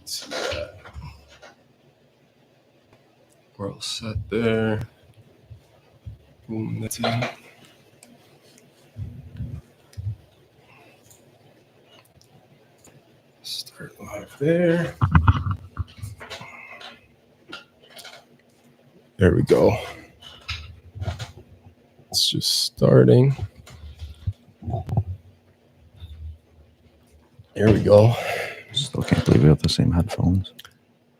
See that. We're all set there. Boom, that's in. Start live there. There we go. It's just starting. There we go. Still can't believe we have the same headphones.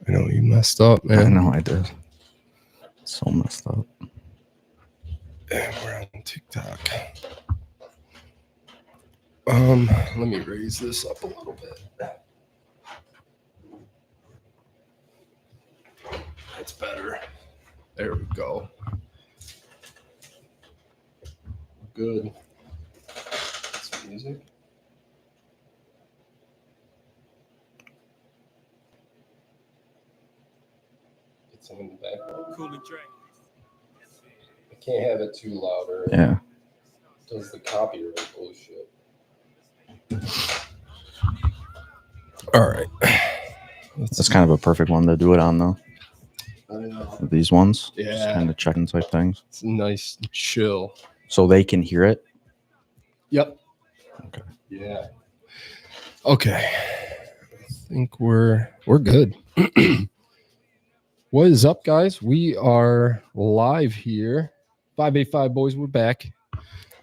I know you messed up, man. I know I did. So messed up. And we're on TikTok. Let me raise this up a little bit. That's better. There we go. Good. Some music. Get some in the background. Cool and Dre. I can't have it too loud or Yeah. does the copyright bullshit. All right. That's kind of a perfect one to do it on, though. I know. These ones. Yeah. Just kind of checking type things. It's nice and chill. So they can hear it? Yep. Okay. Yeah. Okay. I think we're good. What is up, guys? We are live here. 585 boys, we're back.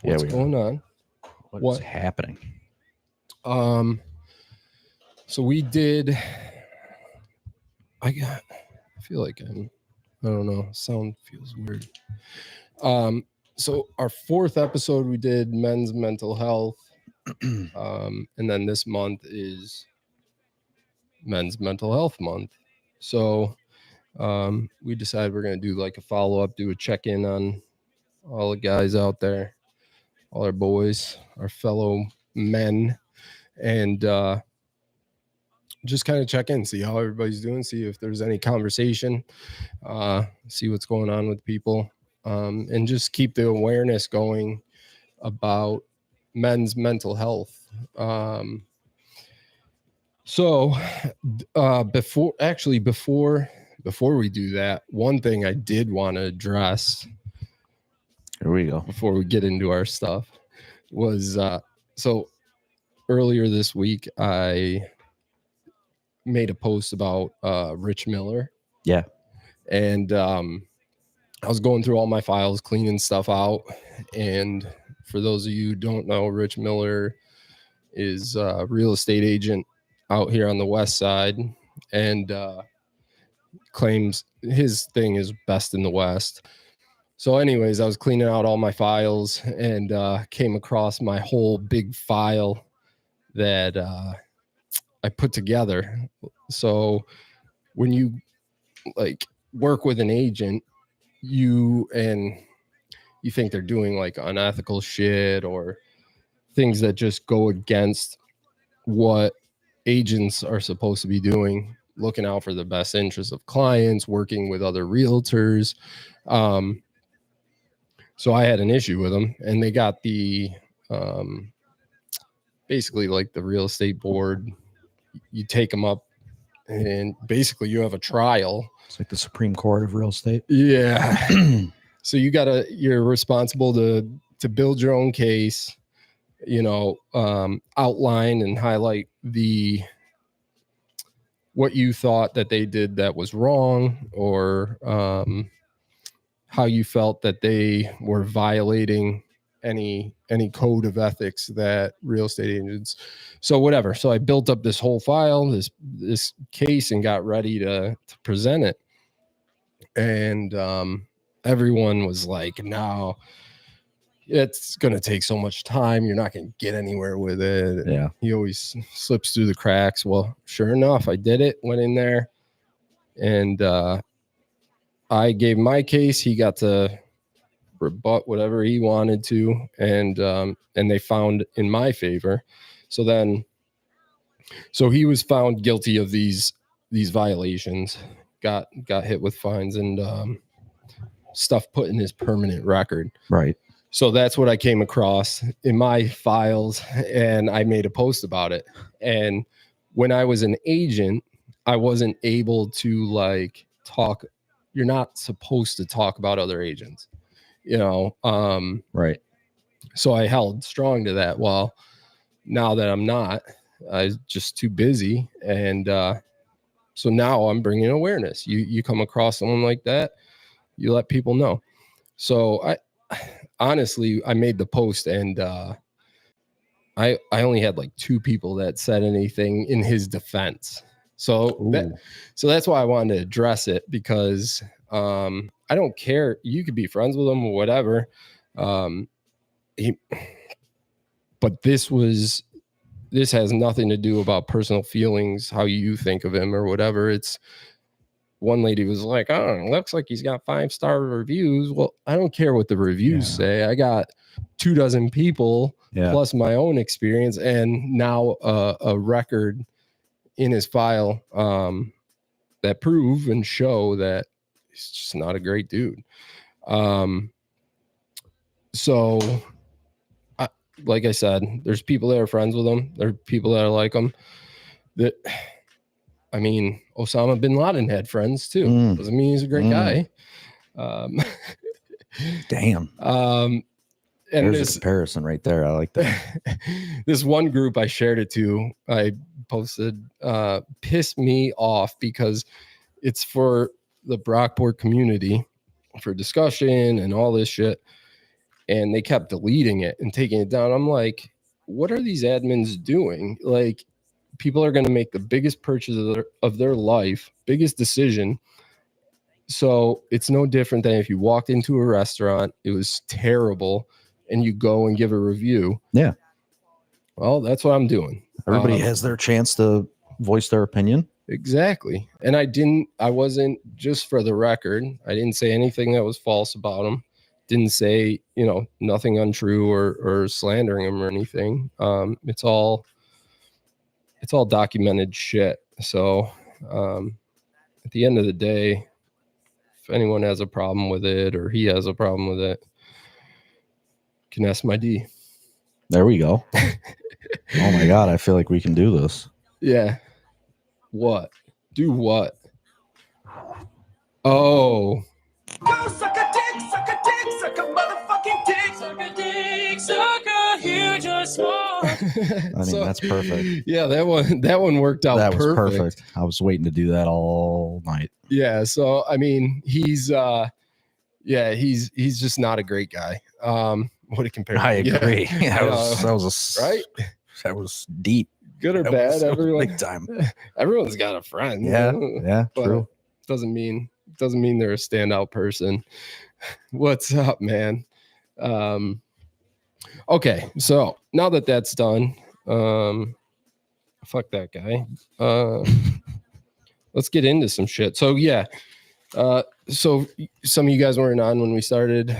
What's going on? What's happening? So we did. I feel like I don't know. Sound feels weird. So our fourth episode, we did men's mental health. And then this month is Men's Mental Health Month. So we decided we're going to do like a follow-up, do a check-in on all the guys out there, all our boys, our fellow men, and just kind of check in, see how everybody's doing, see if there's any conversation, see what's going on with people, and just keep the awareness going about men's mental health. So before we do that, one thing I did want to address, here we go, before we get into our stuff, was so earlier this week I made a post about Rich Miller. Yeah. And I was going through all my files, cleaning stuff out. And for those of you who don't know, Rich Miller is a real estate agent out here on the west side, and claims his thing is best in the West. So anyways, I was cleaning out all my files and came across my whole big file that I put together. So when you like work with an agent, you think they're doing like unethical shit or things that just go against what agents are supposed to be doing, looking out for the best interests of clients, working with other realtors. So I had an issue with them, and they got the basically like the real estate board. You take them up, and basically you have a trial. It's like the Supreme Court of real estate. Yeah. So you're responsible to build your own case, outline and highlight what you thought that they did that was wrong, or how you felt that they were violating any code of ethics that real estate agents. So whatever. So I built up this whole file, this case, and got ready to present it. And everyone was like, no, it's going to take so much time. You're not going to get anywhere with it. Yeah. He always slips through the cracks. Well, sure enough, I did it, went in there, and I gave my case. He got to rebut whatever he wanted to, and they found in my favor. So he was found guilty of these violations, got hit with fines and stuff put in his permanent record. Right. So that's what I came across in my files, and I made a post about it. And when I was an agent, I wasn't able to like talk. You're not supposed to talk about other agents, you know. Right. So I held strong to that. Well, now that I'm not, I was just too busy, and so now I'm bringing awareness. You come across someone like that, you let people know. So I honestly, I made the post, and I only had like 2 people that said anything in his defense. So that's why I wanted to address it, because I don't care. You could be friends with him or whatever. But this has nothing to do about personal feelings, how you think of him or whatever. It's one lady was like, oh, looks like he's got 5-star reviews. Well, I don't care what the reviews say. I got 24 people plus my own experience, and now a record in his file that prove and show that he's just not a great dude. So like I said, there's people that are friends with him. There are people that are like him. That, I mean, Osama bin Laden had friends too. Doesn't mean he's a great guy. Damn. And there's a comparison right there. I like that. This one group I shared it to, I posted, pissed me off because it's for the Brockport community for discussion and all this shit. And they kept deleting it and taking it down. I'm like, what are these admins doing? Like, people are going to make the biggest purchase of their life, biggest decision. So it's no different than if you walked into a restaurant, it was terrible, and you go and give a review. Yeah. Well, that's what I'm doing. Everybody has their chance to voice their opinion. Exactly. And I wasn't, just for the record, I didn't say anything that was false about him. Didn't say, nothing untrue or slandering him or anything. It's all documented shit. So at the end of the day, if anyone has a problem with it or he has a problem with it, can ask my D. There we go. Oh my God, I feel like we can do this. Yeah. What? Do what? Oh. Go suck a dick, suck a motherfucking dick, suck a dick, suck a huge or small. I mean, that's perfect. Yeah, that one worked out. That was perfect. I was waiting to do that all night. Yeah, so I mean, he's just not a great guy. What a comparison. I agree. Yeah. That was right. That was deep. Good or bad, everyone. Big time. Everyone's got a friend. Yeah, true. Doesn't mean they're a standout person. What's up, man? Okay, so now that that's done, fuck that guy. Let's get into some shit. So yeah, so some of you guys weren't on when we started.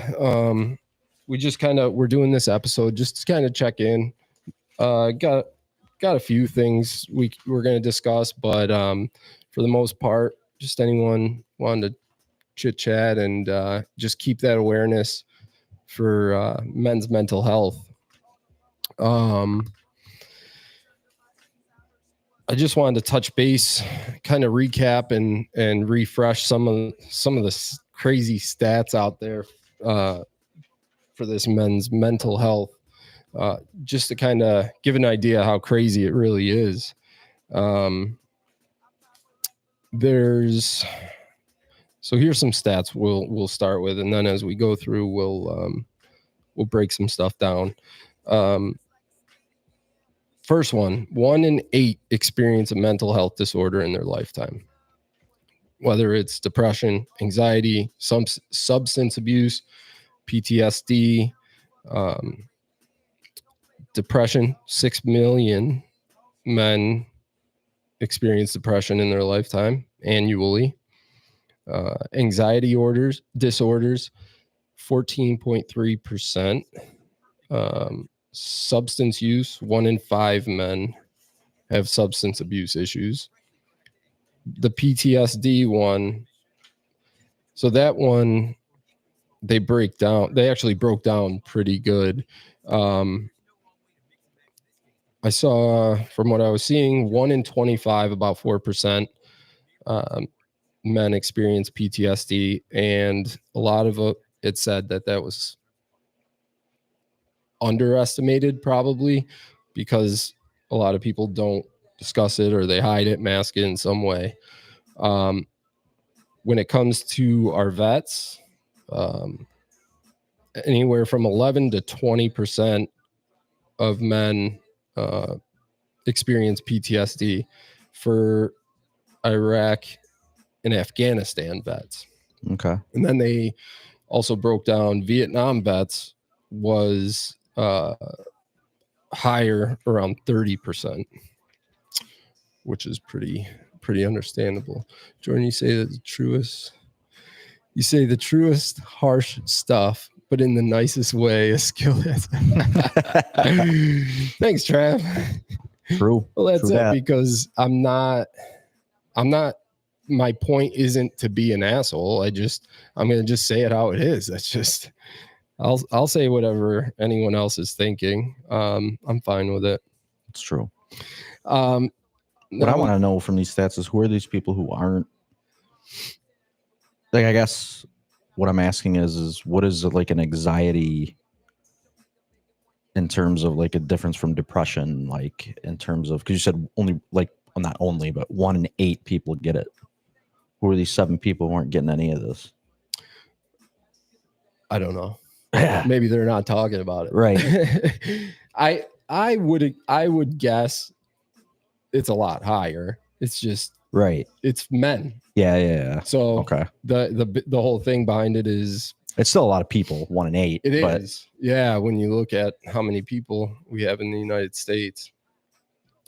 We just we're doing this episode just to kind of check in. Got a few things we're going to discuss, but for the most part, just anyone wanting to chit chat and just keep that awareness for men's mental health. I just wanted to touch base, kind of recap and refresh some of the crazy stats out there for this men's mental health. Just to kind of give an idea how crazy it really is. So here's some stats we'll start with, and then as we go through, we'll break some stuff down. First one in 8 experience a mental health disorder in their lifetime, whether it's depression, anxiety, some substance abuse, PTSD, depression. 6 million men experience depression in their lifetime annually. Anxiety disorders, 14.3%. Substance use, 1 in 5 men have substance abuse issues. The PTSD one, so that one they actually broke down pretty good. I saw, from what I was seeing, 1 in 25, about 4%, men experience PTSD, and a lot of it said that was underestimated, probably because a lot of people don't discuss it or they hide it, mask it in some way. When it comes to our vets, anywhere from 11 to 20% of men experience PTSD. For Iraq and Afghanistan vets. Okay. And then they also broke down Vietnam vets was higher, around 30%, which is pretty understandable. Jordan, you say the truest harsh stuff, but in the nicest way a skill is. Thanks, Trav. True. Well, that's True it, that. because I'm not, my point isn't to be an asshole. I'm going to just say it how it is. That's just, I'll say whatever anyone else is thinking. I'm fine with it. It's true. What I want to know from these stats is, who are these people who aren't, like, I guess what I'm asking is what is like an anxiety in terms of like a difference from depression, like in terms of, because you said only, like, well, not only, but 1 in 8 people get it. Who are these 7 people who aren't getting any of this? I don't know. Maybe they're not talking about it. Right. I would guess it's a lot higher. It's just right. It's men. Yeah. So okay. The whole thing behind it is, it's still a lot of people, 1 in 8. It is. Yeah, when you look at how many people we have in the United States.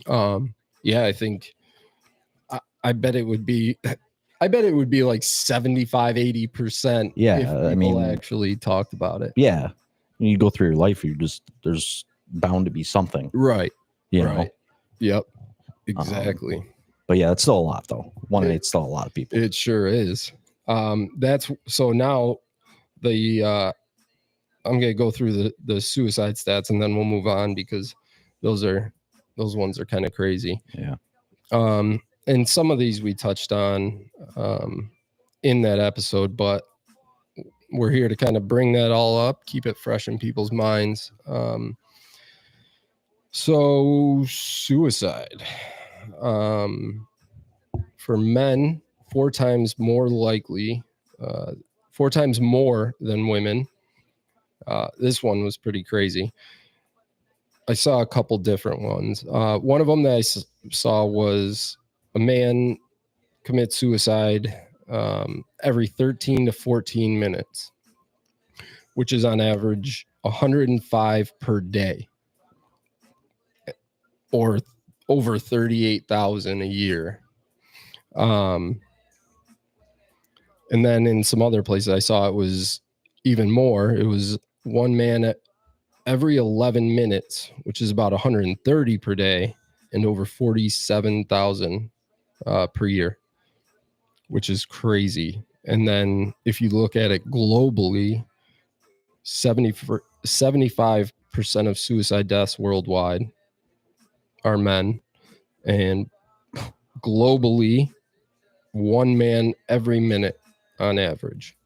Yeah, I think I bet it would be like 75, 80%. Yeah, if people actually talked about it. Yeah. When you go through your life, there's bound to be something. Right. You right. know? Yep. Exactly. But yeah, it's still a lot though. 1 in 8 is still a lot of people. It sure is. That's so now I'm gonna go through the suicide stats and then we'll move on, because those ones are kind of crazy. Yeah. And some of these we touched on in that episode, but we're here to kind of bring that all up, keep it fresh in people's minds. So suicide, for men, 4 times more likely, 4 times more than women. This one was pretty crazy. I saw a couple different ones. One of them that I saw was a man commit suicide every 13 to 14 minutes, which is on average 105 per day, or over 38,000 a year. And then in some other places I saw it was even more. It was one man at every 11 minutes, which is about 130 per day, and over 47,000 per year, which is crazy. And then if you look at it globally, 75% of suicide deaths worldwide are men, and globally, 1 man every minute on average.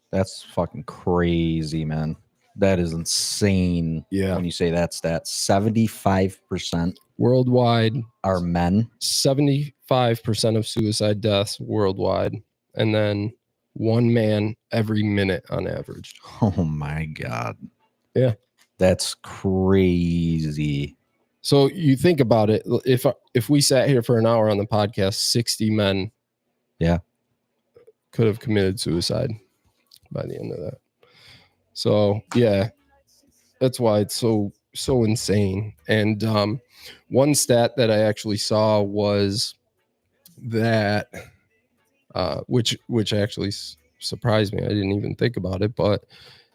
That's fucking crazy, man. That is insane. Yeah. When you say that stat, 75% worldwide are men. 75% of suicide deaths worldwide, and then 1 man every minute on average. Oh my God. Yeah. That's crazy. So you think about it, if we sat here for an hour on the podcast, 60 men could have committed suicide by the end of that. So yeah, that's why it's so insane. And one stat that I actually saw was that which actually surprised me. I didn't even think about it, but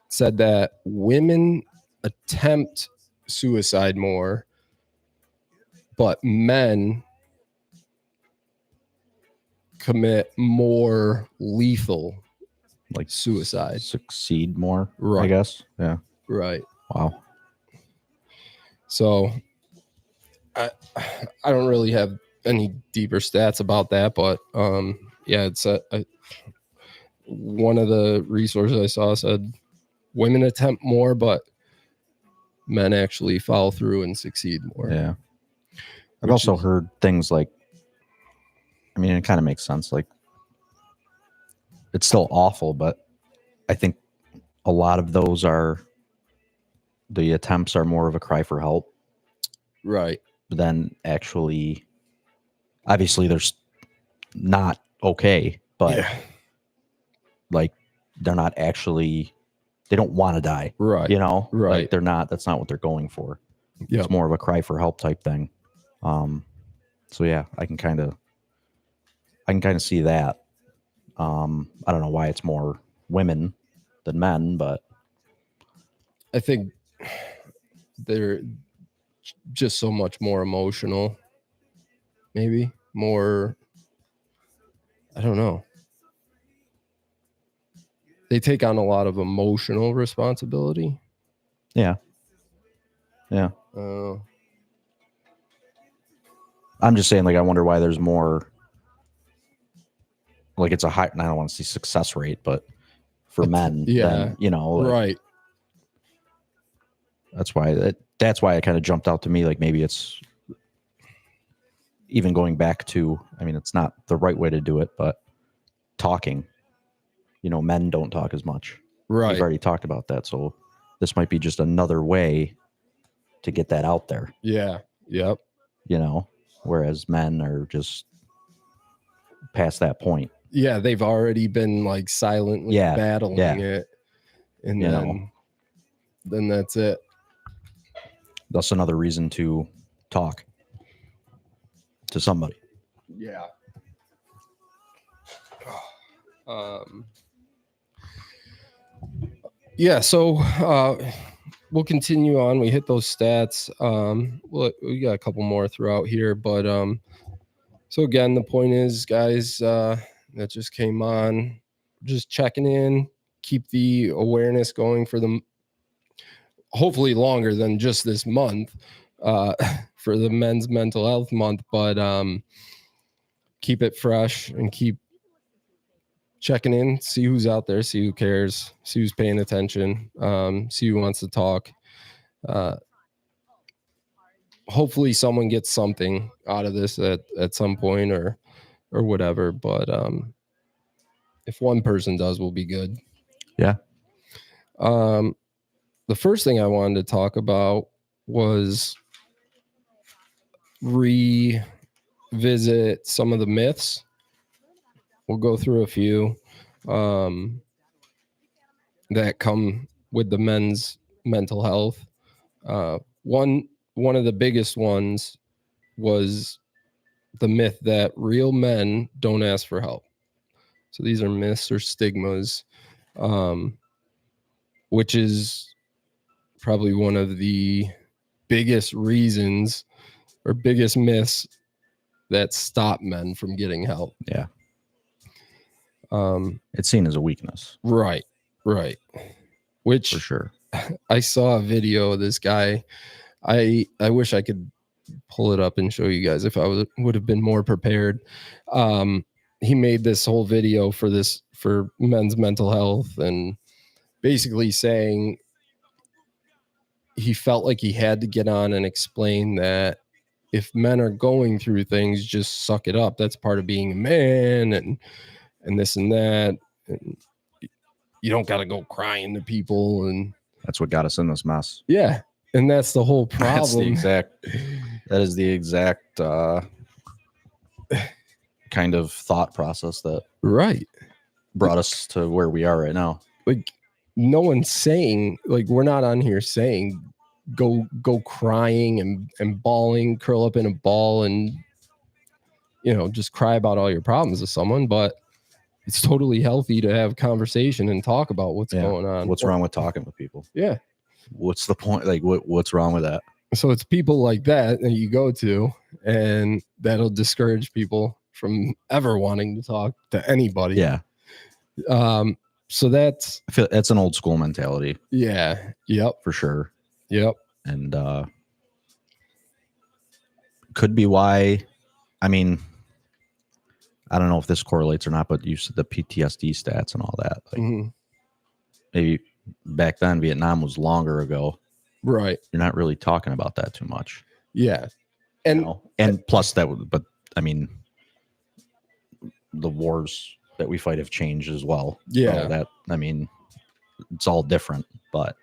said that women attempt suicide more, but men commit more lethal, like suicide, succeed more, right? I guess. Yeah. Right. Wow. So I don't really have any deeper stats about that, but yeah, it's one of the resources I saw said women attempt more, but men actually follow through and succeed more. Yeah. I've also heard things like, I mean, it kind of makes sense. Like, it's still awful, but I think a lot of those the attempts are more of a cry for help. Right. Than actually, obviously, there's not okay, but yeah. like, they're not actually, they don't want to die. Right. You know? Right. Like, they're not, that's not what they're going for. Yep. It's more of a cry for help type thing. So yeah, I can kind of see that. I don't know why it's more women than men, but I think they're just so much more emotional. Maybe more, I don't know. They take on a lot of emotional responsibility. yeah. I'm just saying, like, I wonder why there's more, like, it's a high, and I don't want to see success rate, but for men, than, you know, like, right. That's why it kind of jumped out to me. Like, maybe it's even going back to, I mean, it's not the right way to do it, but talking, you know, men don't talk as much. Right. We've already talked about that. So this might be just another way to get that out there. Yeah. Yep. You know, whereas men are just past that point. Yeah. They've already been like silently battling it. And then that's it. That's another reason to talk to somebody. Yeah. Yeah. So we'll continue on. We hit those stats. We got a couple more throughout here, but so again, the point is, guys, that just came on, just checking in, keep the awareness going for them. Hopefully longer than just this month, for the Men's Mental Health Month, but keep it fresh and keep checking in, see who's out there, see who cares, see who's paying attention, see who wants to talk. Hopefully someone gets something out of this at some point or whatever, but if one person does, we'll be good. Yeah. The first thing I wanted to talk about was revisit some of the myths. We'll go through a few that come with the men's mental health. One of the biggest ones was the myth that real men don't ask for help. So these are myths or stigmas, which is probably one of the biggest reasons or biggest myths that stop men from getting help. Yeah. It's seen as a weakness. Right. Which, for sure, I saw a video of this guy. I wish I could pull it up and show you guys if I would have been more prepared. He made this whole video for men's mental health and basically saying he felt like he had to get on and explain that if men are going through things, just suck it up. That's part of being a man and this and that. And you don't got to go crying to people. And that's what got us in this mess. Yeah. And that's the whole problem. That is the exact kind of thought process that brought us to where we are right now. Like, no one's saying, like, we're not on here saying go crying and bawling, curl up in a ball and, you know, just cry about all your problems to someone. But it's totally healthy to have conversation and talk about what's going on. What's wrong with talking with people? Yeah. What's the point? Like, what's wrong with that? So it's people like that you go to, and that'll discourage people from ever wanting to talk to anybody. Yeah. So that's an old school mentality. Yeah. Yep. For sure. Yep. And could be why I mean, I don't know if this correlates or not, but you said the PTSD stats and all that. Like maybe back then Vietnam was longer ago. Right. You're not really talking about that too much. Yeah. You And know? And plus that would, but I mean, the wars that we fight have changed as well. Yeah. So that, I mean, it's all different, but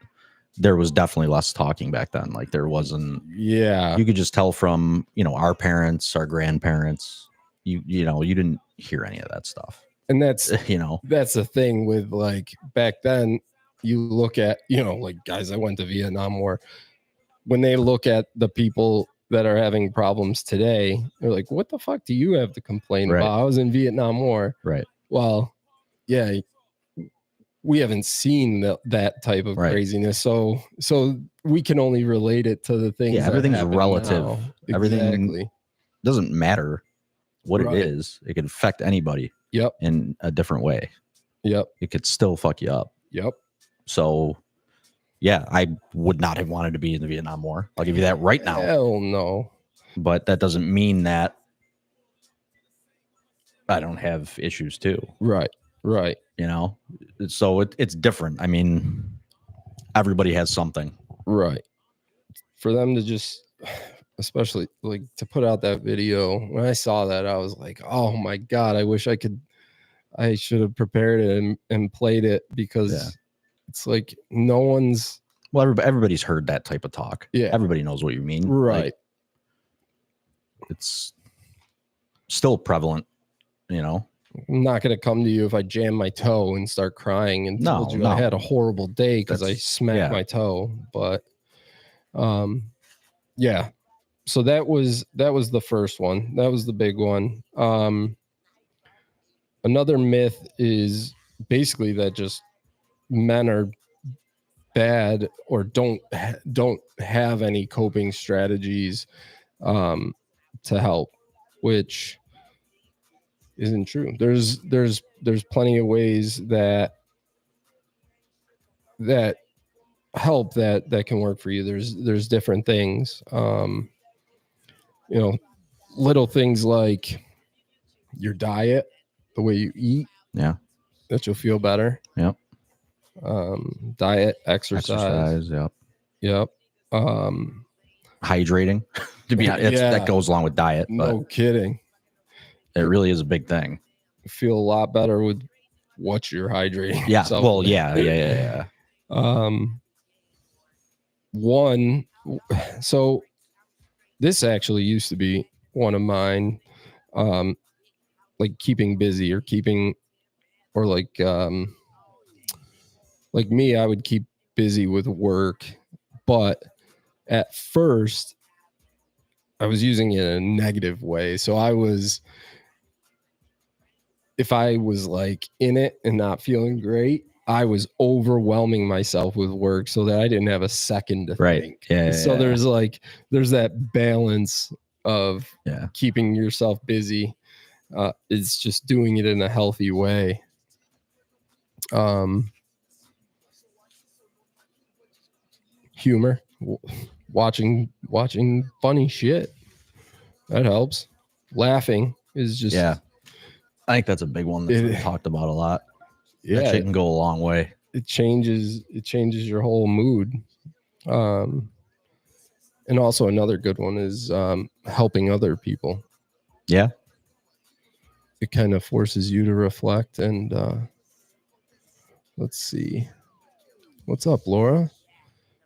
there was definitely less talking back then. Like there wasn't, yeah. you could just tell from, you know, our parents, our grandparents, you know, you didn't hear any of that stuff. And that's, you know, that's the thing with like back then, you look at, you know, like guys that went to Vietnam War, when they look at the people that are having problems today, they're like, what the fuck do you have to complain Right. about? I was in Vietnam War. Right. Well, yeah, we haven't seen that type of Right. craziness. So we can only relate it to the things. Yeah, everything's that happen relative. now. Everything Exactly. doesn't matter what Right. it is. It can affect anybody Yep. in a different way. Yep. It could still fuck you up. Yep. So yeah, I would not have wanted to be in the Vietnam War. I'll give you that right now. Hell no. But that doesn't mean that I don't have issues too. Right. Right. You know, so it's different. I mean, everybody has something. Right. For them to just, especially like to put out that video, when I saw that, I was like, oh my God, I wish I should have prepared it and played it, because it's like no one's. Well, everybody's heard that type of talk. Yeah. Everybody knows what you mean. Right. Like, it's still prevalent, you know. I'm not going to come to you if I jam my toe and start crying and told you I had a horrible day because I smacked my toe. But yeah. So that was the first one. That was the big one. Another myth is basically that just men are bad or don't have any coping strategies to help, which isn't true. There's plenty of ways that help that can work for you. There's different things. You know, little things like your diet, the way you eat. Yeah. That you'll feel better. Yep. Diet, exercise. Yep. Yep. Hydrating. To be honest, that goes along with diet. But no kidding. It really is a big thing. You feel a lot better with what you're hydrating. Yeah. Well, yeah. So this actually used to be one of mine, like keeping busy or like me, I would keep busy with work, but at first I was using it in a negative way. So if I was like in it and not feeling great, I was overwhelming myself with work so that I didn't have a second to think. Yeah. So there's that balance of keeping yourself busy. It's just doing it in a healthy way. Humor, watching funny shit, that helps. Laughing is just, I think that's a big one that's been talked about a lot. Yeah, that shit can go a long way. It changes your whole mood. And also another good one is helping other people. Yeah, it kind of forces you to reflect. And let's see, what's up, Laura?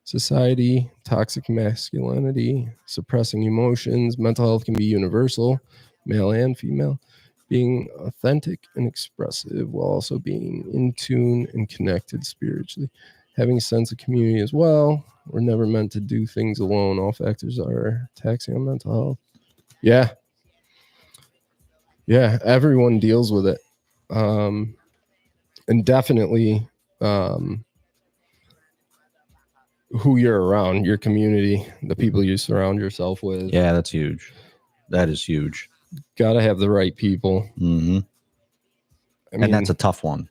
Society, toxic masculinity, suppressing emotions, mental health can be universal, male and female. Being authentic and expressive while also being in tune and connected spiritually. Having a sense of community as well. We're never meant to do things alone. All factors are taxing on mental health. Yeah. Yeah, everyone deals with it. And definitely who you're around, your community, the people you surround yourself with. Yeah, that's huge. That is huge. Got to have the right people. Mm-hmm. And that's a tough one.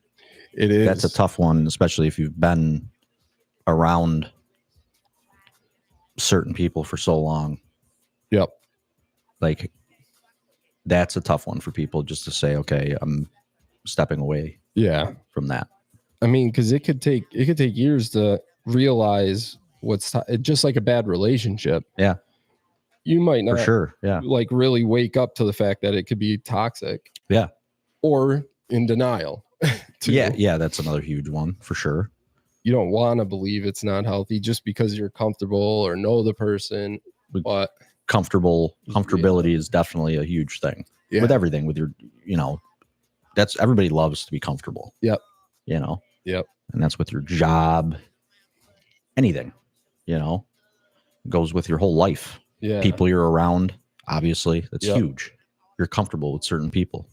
It is. That's a tough one, especially if you've been around certain people for so long. Yep. Like, that's a tough one for people just to say, okay, I'm stepping away Yeah. from that. I mean, because it could take years to realize just like a bad relationship. Yeah. You might not For sure. Yeah. like really wake up to the fact that it could be toxic. Yeah. Or in denial. Too. Yeah. That's another huge one for sure. You don't want to believe it's not healthy just because you're comfortable or know the person, but comfortability is definitely a huge thing with everything, with your, that's everybody loves to be comfortable. Yep. Yep. And that's with your job, anything, goes with your whole life. Yeah. People you're around, obviously, that's huge. You're comfortable with certain people.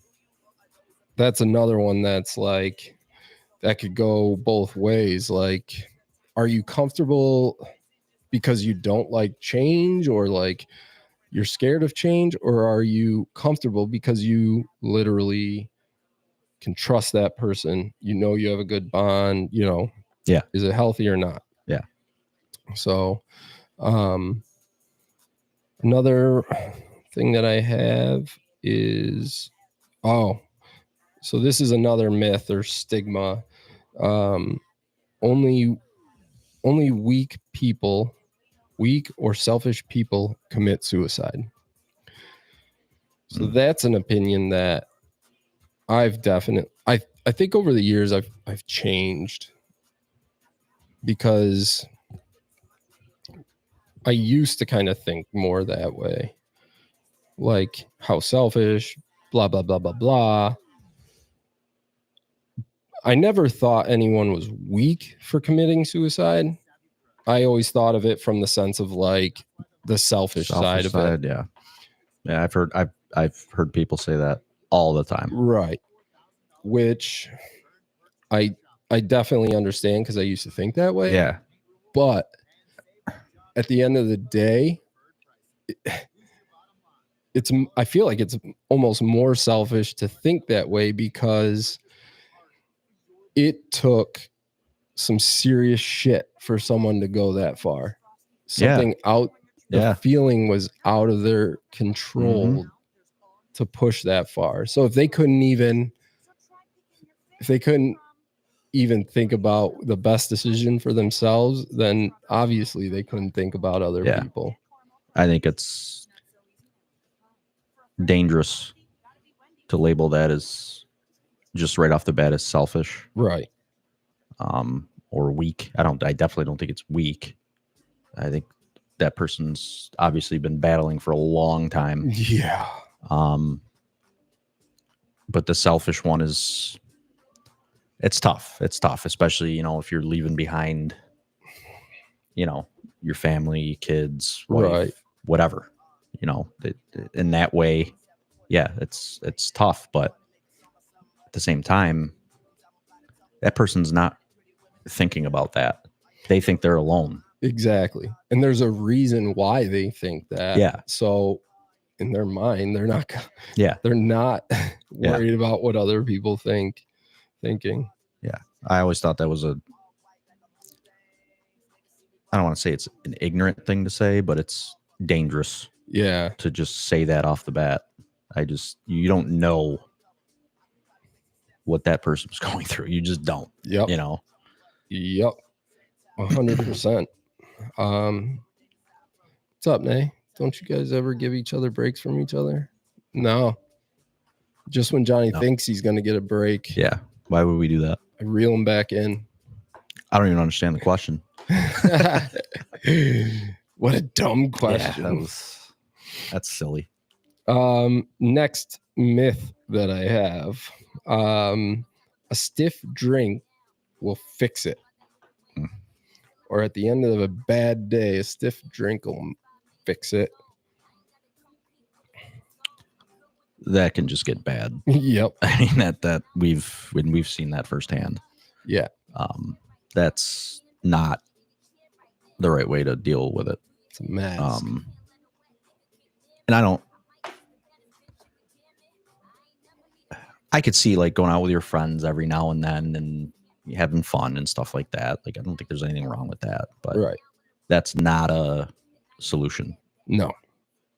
That's another one that's like, that could go both ways. Like, are you comfortable because you don't like change, or like you're scared of change, or are you comfortable because you literally can trust that person? You have a good bond, Yeah. Is it healthy or not? Yeah. So, another thing that I have is, so this is another myth or stigma. Only weak or selfish people commit suicide. So that's an opinion that I think over the years I've changed, because I used to kind of think more that way, like how selfish, blah, blah, blah, blah, blah. I never thought anyone was weak for committing suicide. I always thought of it from the sense of like the selfish side of it. Yeah. Yeah. I've heard people say that all the time. Right. Which I definitely understand, because I used to think that way. Yeah. But at the end of the day, I feel like it's almost more selfish to think that way, because it took some serious shit for someone to go that far. Something the feeling was out of their control to push that far. So if they couldn't even think about the best decision for themselves, then obviously they couldn't think about other people. I think it's dangerous to label that as just right off the bat as selfish. Right. Or weak. I definitely don't think it's weak. I think that person's obviously been battling for a long time. Yeah. But the selfish one it's tough. It's tough, especially, if you're leaving behind, your family, kids, wife, right, whatever, in that way. Yeah, it's tough, but at the same time, that person's not thinking about that. They think they're alone. Exactly. And there's a reason why they think that. Yeah. So in their mind, they're not worried about what other people thinking. Yeah. I always thought that was I don't want to say it's an ignorant thing to say, but it's dangerous. Yeah. To just say that off the bat. You don't know what that person's going through. You just don't. Yep. Yep. 100%. What's up, Nay? Don't you guys ever give each other breaks from each other? No. Just when Johnny thinks he's going to get a break. Yeah. Why would we do that? I reel him back in. I don't even understand the question. What a dumb question. Yeah, that's silly. Next myth that I have, a stiff drink will fix it. Or at the end of a bad day, a stiff drink will fix it. That can just get bad. Yep. I mean that we've seen that firsthand. Yeah. That's not the right way to deal with it. It's a mask. And I could see like going out with your friends every now and then and having fun and stuff like that. Like, I don't think there's anything wrong with that, but right. That's not a solution. No.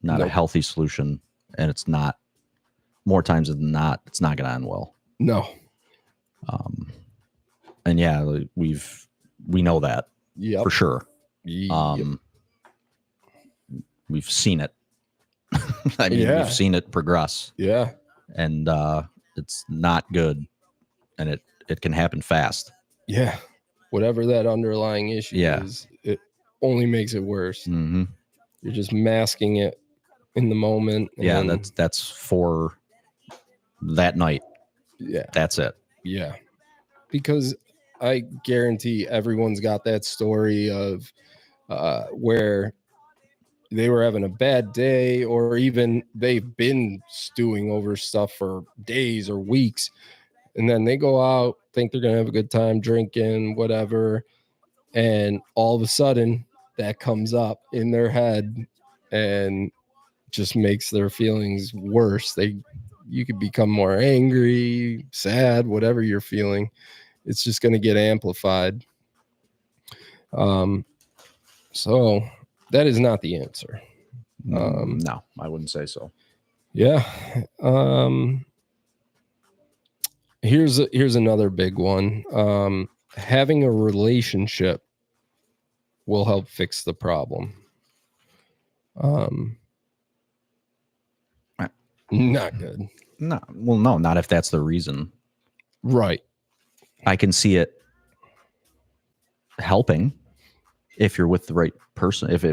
Not a healthy solution. And it's not more times than not, it's not going to end well. No. And yeah, like, we know that for sure. Yep. We've seen it. I mean, we've seen it progress. Yeah. And it's not good, and it can happen fast. Yeah. Whatever that underlying issue is, it only makes it worse. Mm-hmm. You're just masking it in the moment. Yeah, and that's for that night. Yeah. That's it. Yeah. Because I guarantee everyone's got that story of where they were having a bad day, or even they've been stewing over stuff for days or weeks, and then they go out, think they're going to have a good time drinking, whatever, and all of a sudden that comes up in their head and just makes their feelings worse. You could become more angry, sad, whatever you're feeling. It's just going to get amplified. So that is not the answer. No, I wouldn't say so. Yeah. Here's another big one. Having a relationship will help fix the problem. Not good. No, well, no, not if that's the reason. Right. I can see it helping if you're with the right person. If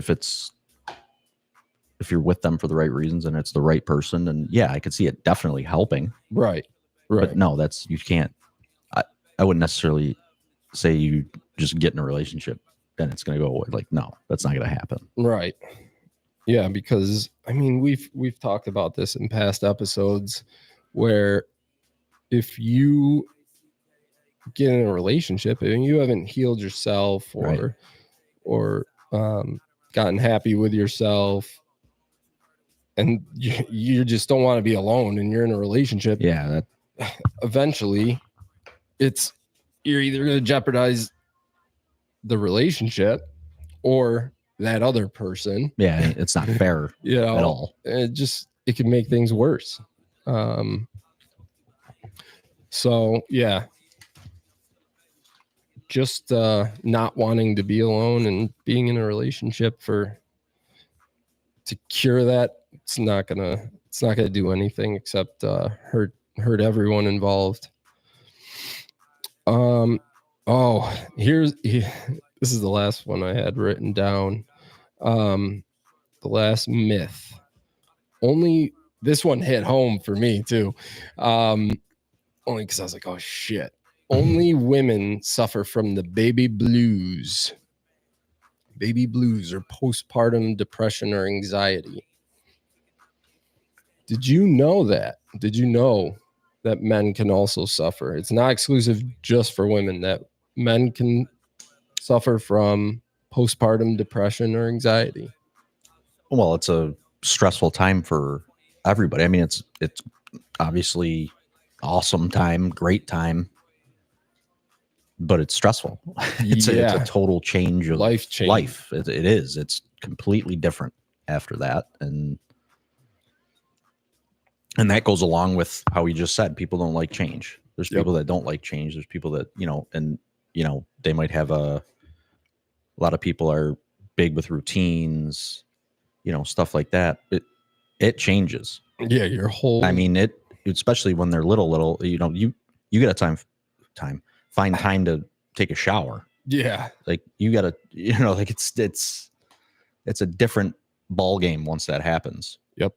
you're with them for the right reasons and it's the right person, and yeah, I could see it definitely helping. Right. But no, you can't. I wouldn't necessarily say you just get in a relationship and it's going to go away. Like, no, that's not going to happen. Right. Yeah, because I mean, we've talked about this in past episodes, where if you get in a relationship and you haven't healed yourself or gotten happy with yourself, and you just don't want to be alone, and you're in a relationship, eventually you're either going to jeopardize the relationship or that other person. Yeah, it's not fair at all. It can make things worse. So yeah, just not wanting to be alone and being in a relationship to cure that, it's not gonna do anything except hurt everyone involved. This is the last one I had written down. The last myth. Only this one hit home for me too. Only because I was like, oh shit. Only women suffer from the baby blues. Baby blues or postpartum depression or anxiety. Did you know that? Did you know that men can also suffer? It's not exclusive just for women, that men can suffer from postpartum depression or anxiety. Well, it's a stressful time for everybody. I mean, it's obviously awesome time, great time, but it's stressful. It's a total change of life. It is. It's completely different after that, and that goes along with how we just said. People don't like change. There's people that don't like change. There's people that they might have a lot of people are big with routines, stuff like that. It changes. Yeah, your whole. I mean, especially when they're little. You get a find time to take a shower. Yeah, like you gotta, like it's a different ball game once that happens. Yep.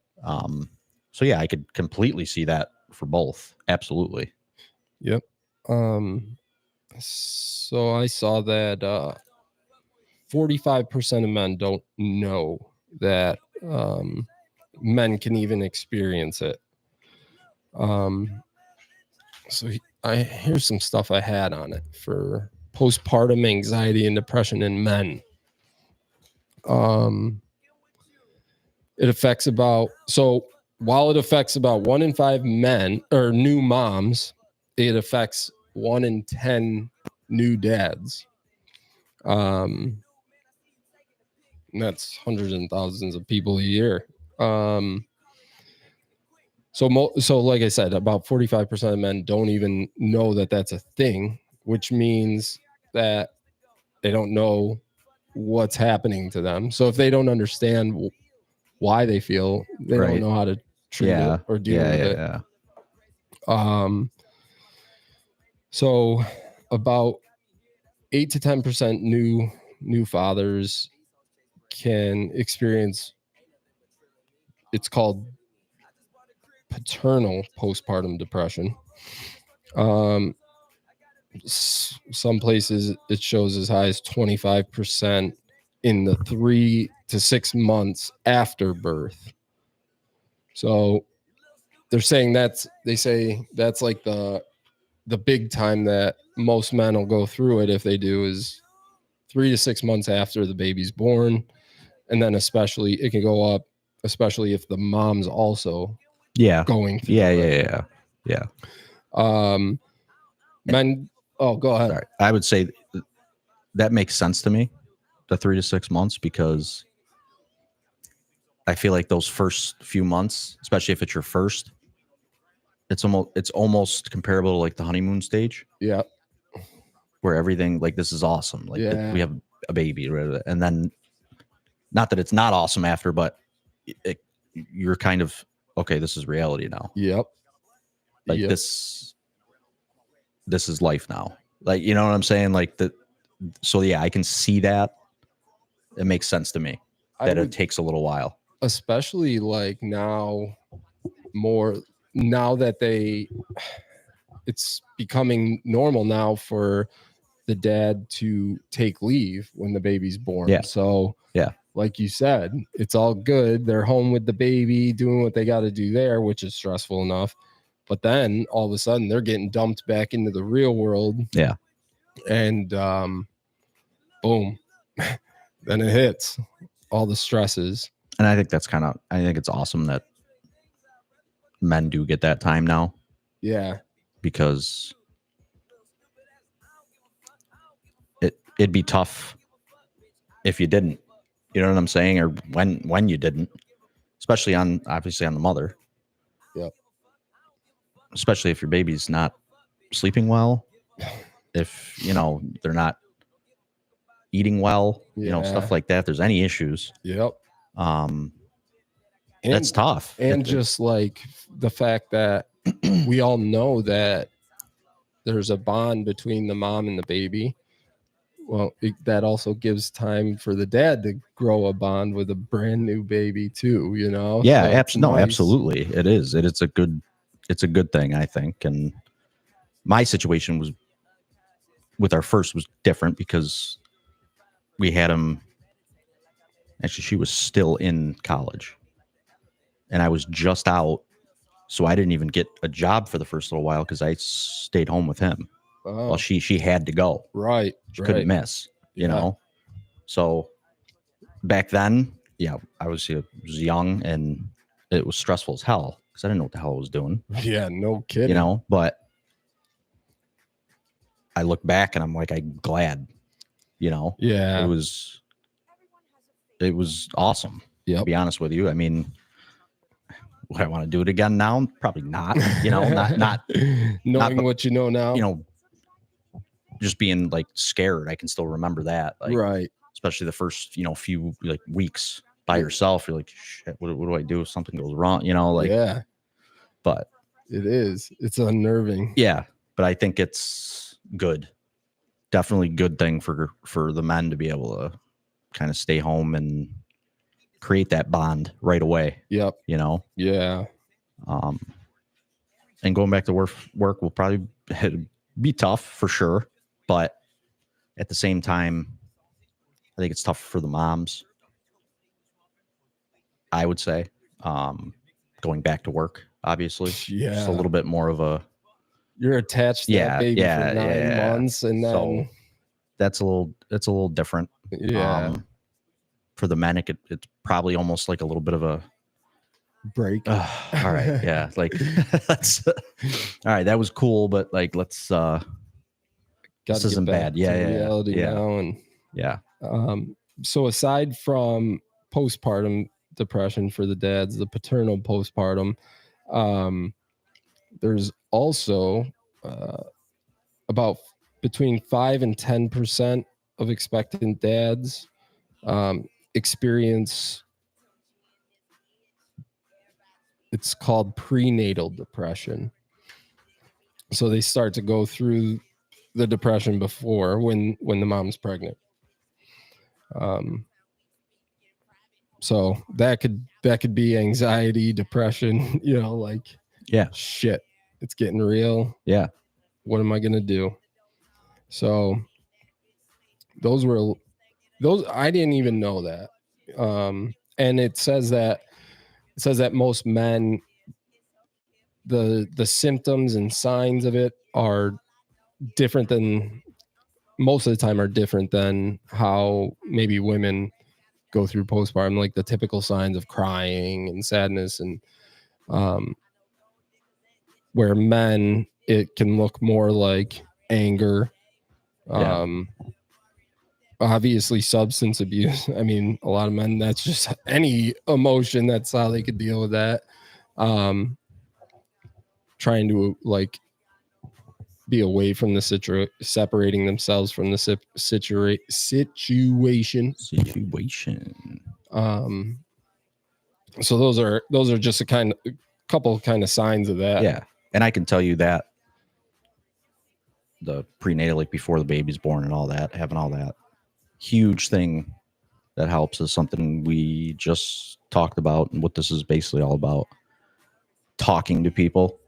So yeah, I could completely see that for both. Absolutely. Yep. So I saw that 45% of men don't know that men can even experience it. So here's some stuff I had on it for postpartum anxiety and depression in men. While it affects about 1 in 5 men or new moms, it affects 1 in 10 new dads. And that's hundreds and thousands of people a year. So like I said, about 45% of men don't even know that that's a thing, which means that they don't know what's happening to them. So if they don't understand why they feel, they don't Right. know how to treat Yeah. it or deal Yeah. with Yeah. it. Yeah. So about 8 to 10% new fathers can experience, it's called paternal postpartum depression. Some places it shows as high as 25% in the 3 to 6 months after birth. So they say that's like the big time that most men will go through it if they do is 3 to 6 months after the baby's born. And then especially it can go up, especially if the mom's also going through it. Yeah. Men, oh, go ahead. Sorry. I would say that makes sense to me, the 3 to 6 months, because I feel like those first few months, especially if it's your first, it's almost comparable to like the honeymoon stage. Yeah. Where everything like this is awesome. Like we have a baby, right? And then not that it's not awesome after, but you're kind of okay. This is reality now. Yep. Like this is life now. Like, you know what I'm saying? Like that. So yeah, I can see that. It makes sense to me that it takes a little while, especially like now that it's becoming normal now for the dad to take leave when the baby's born. Yeah. So yeah, like you said, it's all good. They're home with the baby, doing what they got to do there, which is stressful enough. But then all of a sudden they're getting dumped back into the real world. Yeah. And boom, then it hits all the stresses. And I think I think it's awesome that men do get that time now. Yeah. Because it'd be tough if you didn't. You know what I'm saying? Or when you didn't. Especially obviously on the mother. Yep. Especially if your baby's not sleeping well. If, they're not eating well, stuff like that. There's any issues. Yep. That's tough. And just like the fact that we all know that there's a bond between the mom and the baby. Well, that also gives time for the dad to grow a bond with a brand new baby too, Yeah, so absolutely. It is. It's a good thing, I think. And my situation with our first was different because we had him. Actually, she was still in college and I was just out. So I didn't even get a job for the first little while because I stayed home with him. Well, she had to go. Right. She couldn't miss, you know? So back then, yeah, I was young and it was stressful as hell because I didn't know what the hell I was doing. Yeah, no kidding. But I look back and I'm like, I'm glad, Yeah. It was awesome. Yeah. To be honest with you. I mean, would I want to do it again now? Probably not. Not knowing what you know now. Just being like scared. I can still remember that. Like, right. Especially the first, few like weeks by yourself. You're like, shit, what do I do if something goes wrong? Yeah. But it is. It's unnerving. Yeah. But I think it's good. Definitely good thing for the men to be able to kind of stay home and create that bond right away. Yep. Yeah. And going back to work will probably be tough for sure, but at the same time, I think it's tough for the moms. I would say, going back to work, obviously, just a little bit more of a. You're attached to that baby for 9 months, and then so it's a little different. Yeah. For the men, it's probably almost like a little bit of a break. All right, yeah, like that's all right. That was cool, but like let's. This isn't bad. Reality now, and so aside from postpartum depression for the dads, the paternal postpartum, There's also about between 5 and 10% of expectant dads experience, it's called prenatal depression. So they start to go through the depression before when the mom's pregnant. So that could be anxiety, depression, like, Yeah. shit, it's getting real. Yeah. What am I going to do? So those I didn't even know that. And it says that most men, the symptoms and signs of it are different than, most of the time are different than how maybe women go through postpartum, like the typical signs of crying and sadness, and where men, it can look more like anger, obviously substance abuse. I mean, a lot of men, that's just any emotion, that's how they could deal with that. Trying to like be away from the separating themselves from the situation. So those are just a couple kind of signs of that. Yeah. And I can tell you that the prenatal, like before the baby's born and all that, having all that, huge thing that helps is something we just talked about, and what this is basically all about. Talking to people,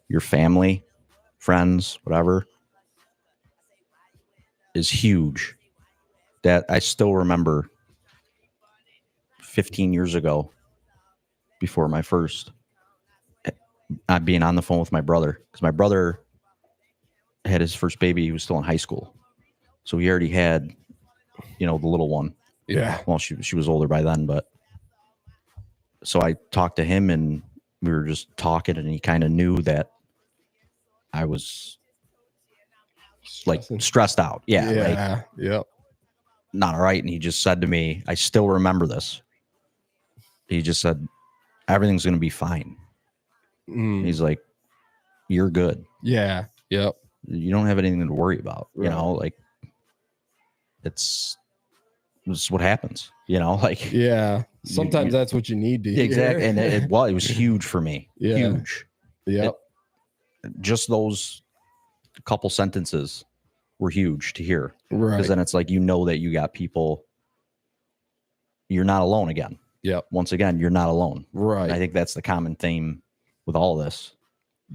your family, friends, whatever, is huge. That I still remember 15 years ago, before my first, being on the phone with my brother, because my brother had his first baby. He was still in high school, so he already had, the little one. Yeah. Well, she was older by then, but so I talked to him, and we were just talking, and he kind of knew that I was like stressed out. Yeah. Like, yep. Not all right. And he just said to me, I still remember this. He just said, everything's going to be fine. He's like, you're good. Yeah. Yep. You don't have anything to worry about. Right. Like, it's what happens, like. Yeah. Sometimes that's what you need to hear. Exactly. And it was huge for me. Yeah. Huge. Yeah. Just those couple sentences were huge to hear. Right. Because then it's like, that you got people, you're not alone again. Yep. Once again, you're not alone. Right. And I think that's the common theme with all this.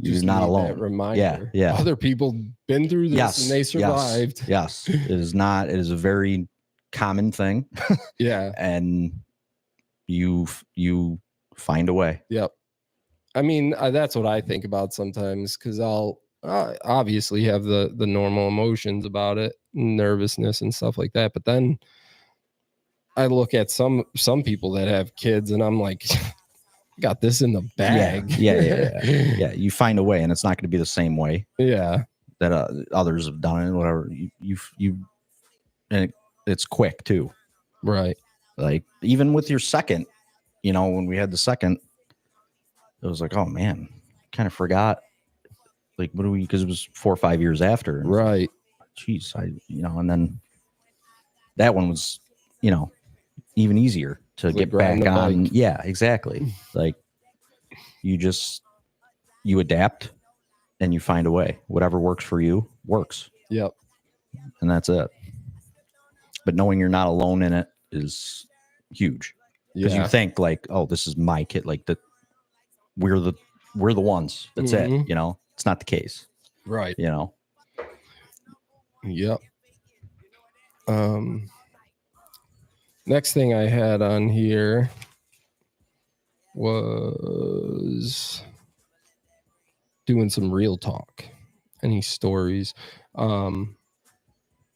You're not alone. That reminder. Yeah. Other people been through this and they survived. Yes. It is a very common thing. Yeah. And you find a way. Yep. I mean, that's what I think about sometimes, because I'll obviously have the normal emotions about it, nervousness and stuff like that. But then I look at some people that have kids, and I'm like, got this in the bag. Yeah. You find a way, and it's not going to be the same way. Yeah. That others have done it. Whatever and it's quick too. Right. Like, even with your second, when we had the second, it was like, oh man, kind of forgot. Like, because it was 4 or 5 years after. Right. Jeez, and then that one was, even easier to get back on. Bike. Yeah, exactly. Like, you adapt and you find a way. Whatever works for you works. Yep. And that's it. But knowing you're not alone in it is huge. Because you think like, oh, this is my kid. Like, we're the ones. That's it. It's not the case. Right. Yep. Next thing I had on here was doing some real talk. Any stories?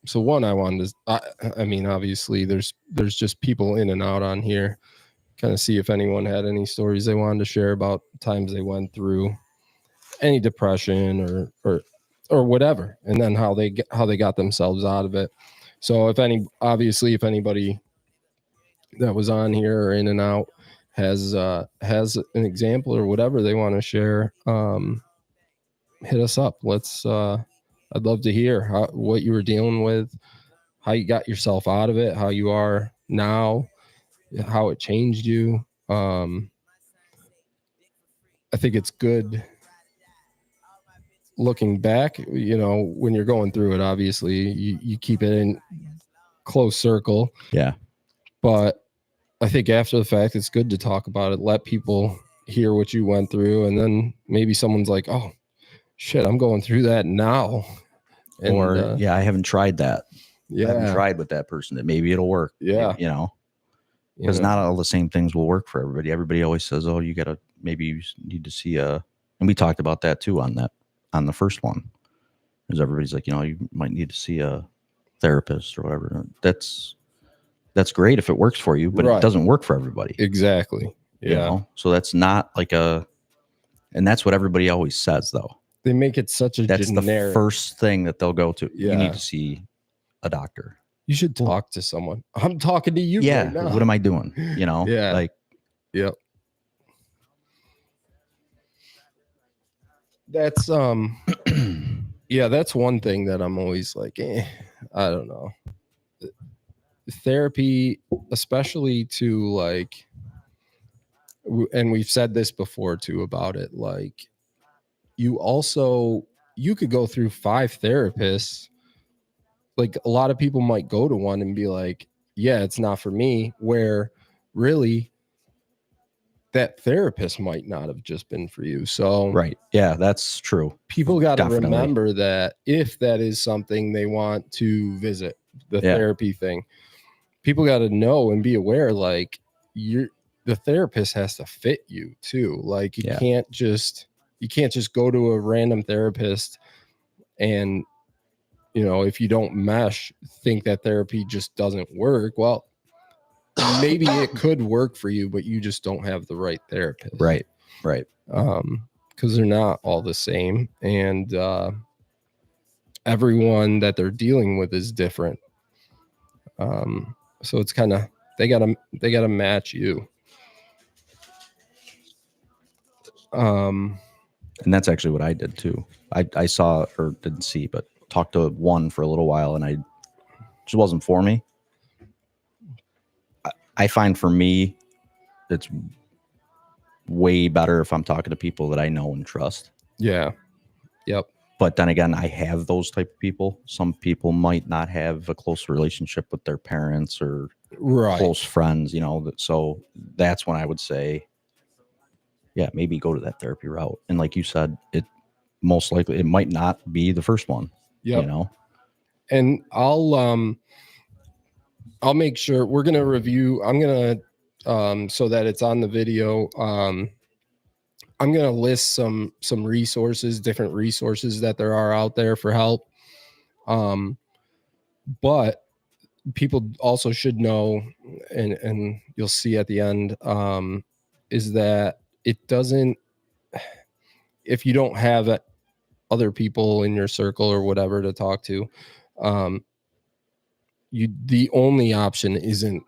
So one I wanted to, I mean, obviously there's just people in and out on here. Kind of see if anyone had any stories they wanted to share about times they went through any depression or whatever, and then how they got themselves out of it. So if anybody that was on here or in and out has an example or whatever they want to share, hit us up. I'd love to hear what you were dealing with, how you got yourself out of it, how you are now, how it changed you. I think it's good looking back, when you're going through it. Obviously you keep it in close circle. Yeah. But I think after the fact, it's good to talk about it, let people hear what you went through, and then maybe someone's like, oh shit, I'm going through that now. And, or I haven't tried that. Yeah. I haven't tried with that person. That maybe it'll work. Yeah. Maybe, because not all the same things will work for everybody. Everybody always says, oh, maybe you need to see and we talked about that too on the first one. Because everybody's like, you might need to see a therapist or whatever. That's great if it works for you, but it doesn't work for everybody. Exactly. Yeah. So that's not like and that's what everybody always says though. They make it such a that's generic. The first thing that they'll go to. Yeah. You need to see a doctor. You should talk to someone. I'm talking to you. Yeah. Right now. What am I doing? Yeah. Like, yep. That's yeah, that's one thing that I'm always like, I don't know. Therapy, especially to like, and we've said this before too about it, like you could go through 5 therapists. Like a lot of people might go to one and be like, yeah, it's not for me, where really that therapist might not have just been for you. So right. Yeah, that's true. People got to remember that if that is something they want to visit, the therapy thing, people got to know and be aware, like the therapist has to fit you too. Like you can't just go to a random therapist and, if you don't mesh, think that therapy just doesn't work. Well, maybe it could work for you, but you just don't have the right therapist. Right. Because they're not all the same, and everyone that they're dealing with is different. So it's kind of they gotta match you. And that's actually what I did too. I saw, or didn't see, but talked to one for a little while, and just wasn't for me. I find for me, it's way better if I'm talking to people that I know and trust. Yeah. Yep. But then again, I have those type of people. Some people might not have a close relationship with their parents or close friends, so that's when I would say, yeah, maybe go to that therapy route. And like you said, it most likely, it might not be the first one. Yep. And I'll make sure we're going to review. I'm going to, so that it's on the video. I'm going to list some resources, different resources that there are out there for help. But people also should know, and you'll see at the end, is that it doesn't, if you don't have other people in your circle or whatever to talk to, the only option isn't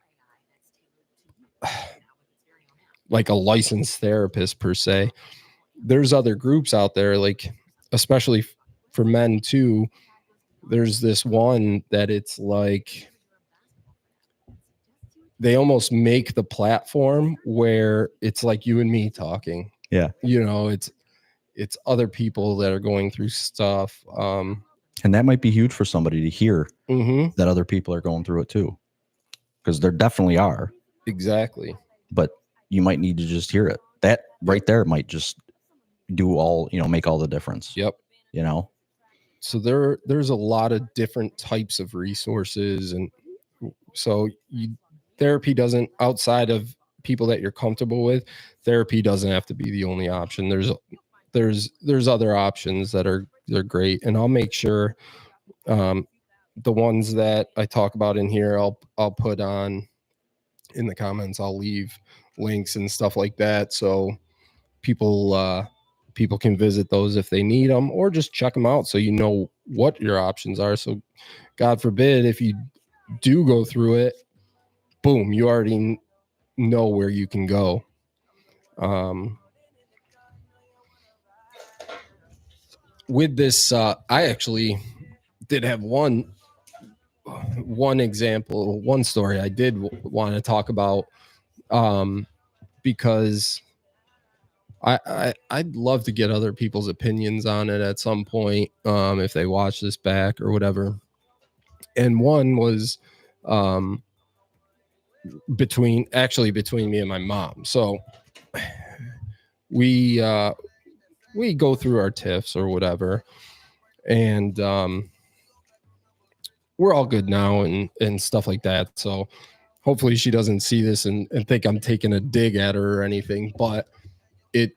like a licensed therapist per se. There's other groups out there, like especially for men too. There's this one that it's like they almost make the platform where it's like you and me talking. Yeah. It's other people that are going through stuff. And that might be huge for somebody to hear that other people are going through it too. Because there definitely are. Exactly. But you might need to just hear it. That right there might just do all, make all the difference. Yep. So there's a lot of different types of resources. And so therapy doesn't, outside of people that you're comfortable with, therapy doesn't have to be the only option. There's other options they're great. And I'll make sure the ones that I talk about in here, I'll put on in the comments. I'll leave links and stuff like that, so people can visit those if they need them, or just check them out so you know what your options are. So God forbid if you do go through it, boom, you already know where you can go. With this, I actually did have one example, one story I did want to talk about, because I'd love to get other people's opinions on it at some point, if they watch this back or whatever. And one was between me and my mom. So we go through our tiffs or whatever, and we're all good now and stuff like that. So hopefully she doesn't see this and think I'm taking a dig at her or anything. But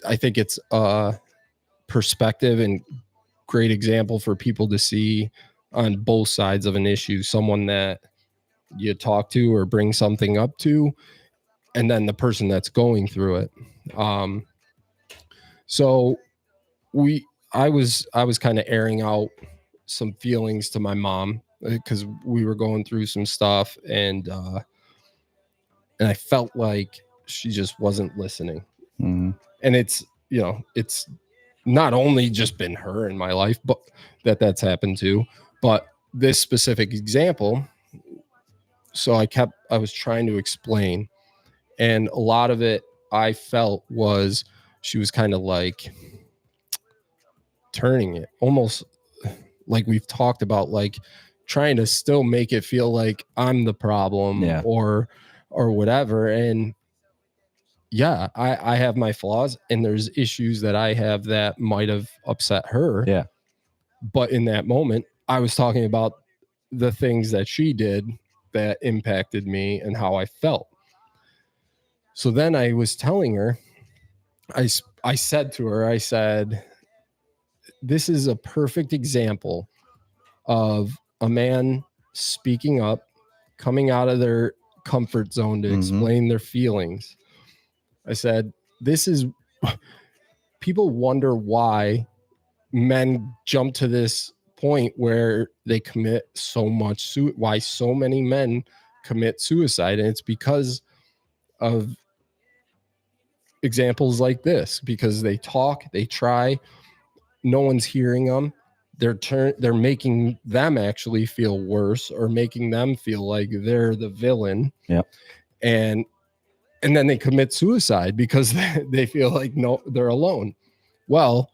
I think it's a perspective and great example for people to see on both sides of an issue. Someone that you talk to or bring something up to, and then the person that's going through it. So I was kind of airing out some feelings to my mom because we were going through some stuff, and I felt like she just wasn't listening. Mm-hmm. And it's not only just been her in my life, but that's happened to, but this specific example. So I was trying to explain, and a lot of it I felt was she was kind of like turning it almost like we've talked about, like trying to still make it feel like I'm the problem, or whatever. And yeah, I have my flaws, and there's issues that I have that might have upset her. Yeah. But in that moment, I was talking about the things that she did that impacted me and how I felt. So then I was telling her, I said to her, I said, this is a perfect example of a man speaking up, coming out of their comfort zone to explain their feelings. I said, people wonder why men jump to this point where they commit so much, why so many men commit suicide. And it's because of examples like this, because they talk, they try, no one's hearing them. They're making them actually feel worse, or making them feel like they're the villain. Yeah. And then they commit suicide because they feel like they're alone. Well,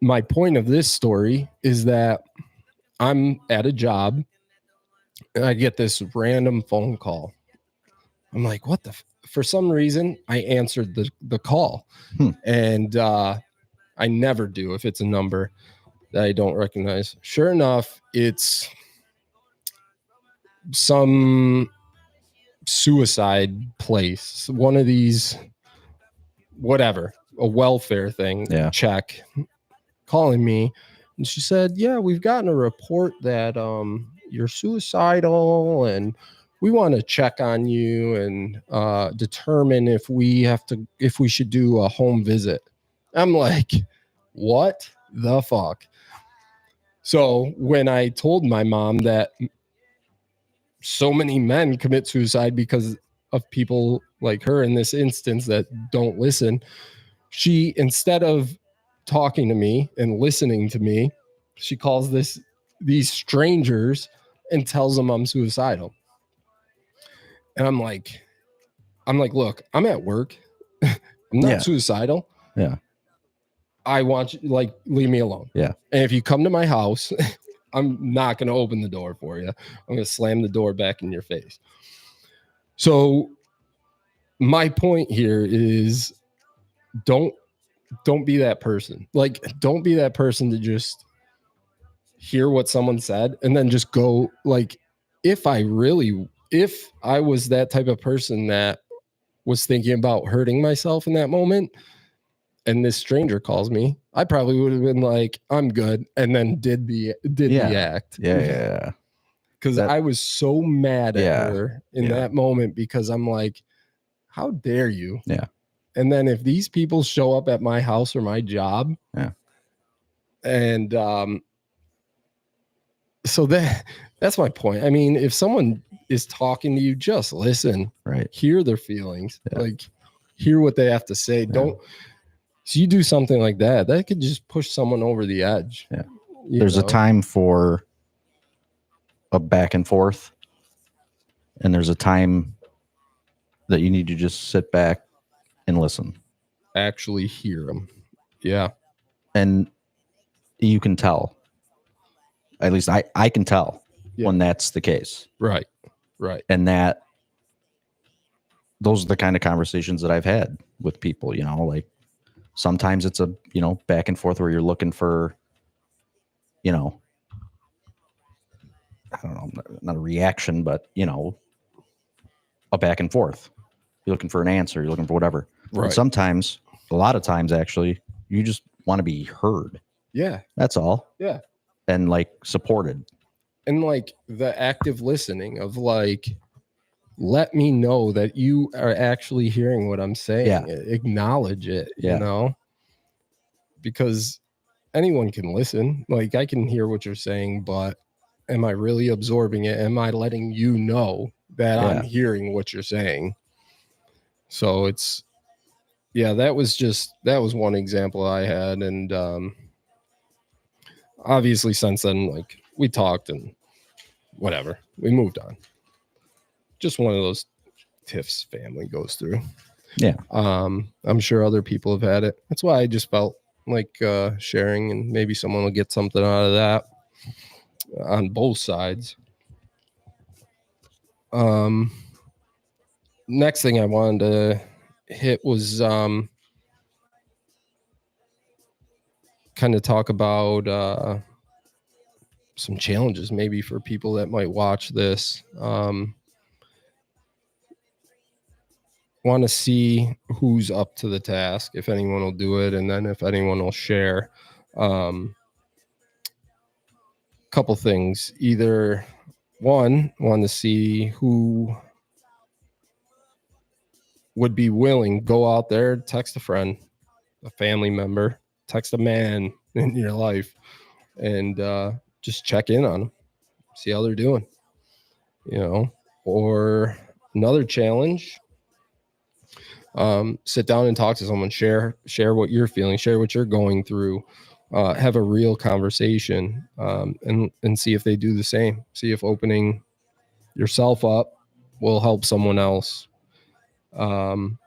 my point of this story is that I'm at a job and I get this random phone call. I'm like, what the for some reason I answered the call. And I never do if it's a number that I don't recognize. Sure enough, it's some suicide place, one of these, whatever, a welfare thing, check, calling me. And she said, yeah, we've gotten a report that you're suicidal, and we want to check on you and determine if we should do a home visit. I'm like, what the fuck? So when I told my mom that so many men commit suicide because of people like her in this instance that don't listen, she, instead of talking to me and listening to me, she calls these strangers and tells them I'm suicidal. And I'm like, look, I'm at work. I'm not suicidal. Yeah. I want you, like, leave me alone. Yeah. And if you come to my house, I'm not going to open the door for you. I'm going to slam the door back in your face. So my point here is don't be that person. Like, don't be that person to just hear what someone said and then just go. Like, if I was that type of person that was thinking about hurting myself in that moment, and this stranger calls me, I probably would have been like, I'm good. And then did the act. Yeah. Because I was so mad at her in that moment, because I'm like, how dare you? Yeah. And then if these people show up at my house or my job, and so that's my point. I mean, if someone is talking to you, just listen, right? Hear their feelings. Like, hear what they have to say. Don't. So you do something like that could just push someone over the edge. Yeah. There's a time for a back and forth, and there's a time that you need to just sit back and listen. Actually hear them. Yeah. And you can tell. At least I can tell when that's the case. Right. And those are the kind of conversations that I've had with people, you know, like sometimes it's a, you know, back and forth where you're looking for, you know, I don't know, not a reaction, but, you know, a back and forth. You're looking for an answer. You're looking for whatever. Right. But sometimes, a lot of times, actually, you just want to be heard. Yeah. That's all. Yeah. And like supported. And like the active listening of like, let me know that you are actually hearing what I'm saying. Yeah. Acknowledge it, Yeah. you know, because anyone can listen. Like I can hear what you're saying, but am I really absorbing it? Am I letting you know that I'm hearing what you're saying? So it's, that was one example I had. And obviously since then, like we talked and whatever, we moved on. Just one of those tiffs family goes through. Yeah. I'm sure other people have had it. That's why I just felt like sharing, and maybe someone will get something out of that on both sides. Next thing I wanted to hit was kind of talk about some challenges maybe for people that might watch this. Want to see who's up to the task, if anyone will do it, and then if anyone will share. Couple things. Either one, want to see who would be willing, go out there, text a friend, a family member, text a man in your life, and just check in on them, see how they're doing, you know. Or another challenge, sit down and talk to someone, share what you're feeling, share what you're going through, have a real conversation, and see if they do the same. See if opening yourself up will help someone else. And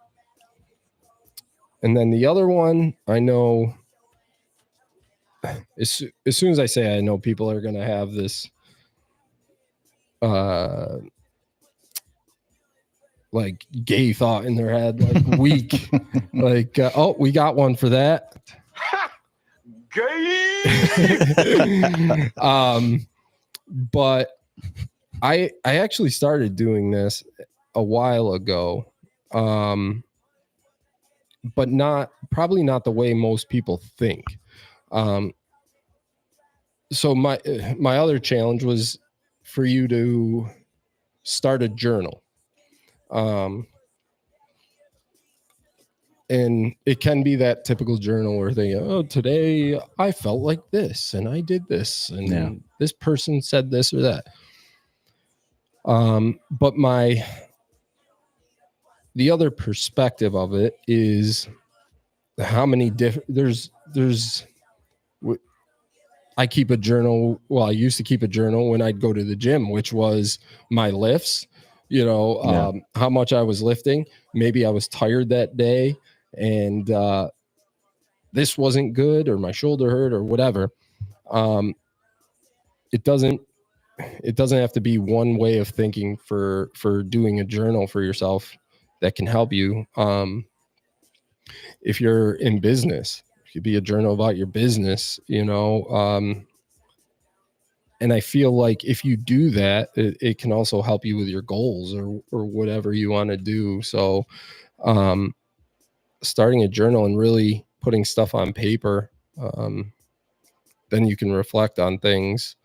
then the other one, I know as soon as I say I know, people are going to have this like gay thought in their head, like weak, like, oh, we got one for that. Gay. But I actually started doing this a while ago. But probably not the way most people think. So my other challenge was for you to start a journal. And it can be that typical journal where they, oh, today I felt like this and I did this and this person said this or that. But the other perspective of it is how many different, I keep a journal. Well, I used to keep a journal when I'd go to the gym, which was my lifts, you know, how much I was lifting. Maybe I was tired that day and this wasn't good, or my shoulder hurt, or whatever. It doesn't have to be one way of thinking for doing a journal for yourself that can help you. If you're in business, it could be a journal about your business, you know. And I feel like if you do that, it can also help you with your goals or whatever you want to do. So starting a journal and really putting stuff on paper, then you can reflect on things.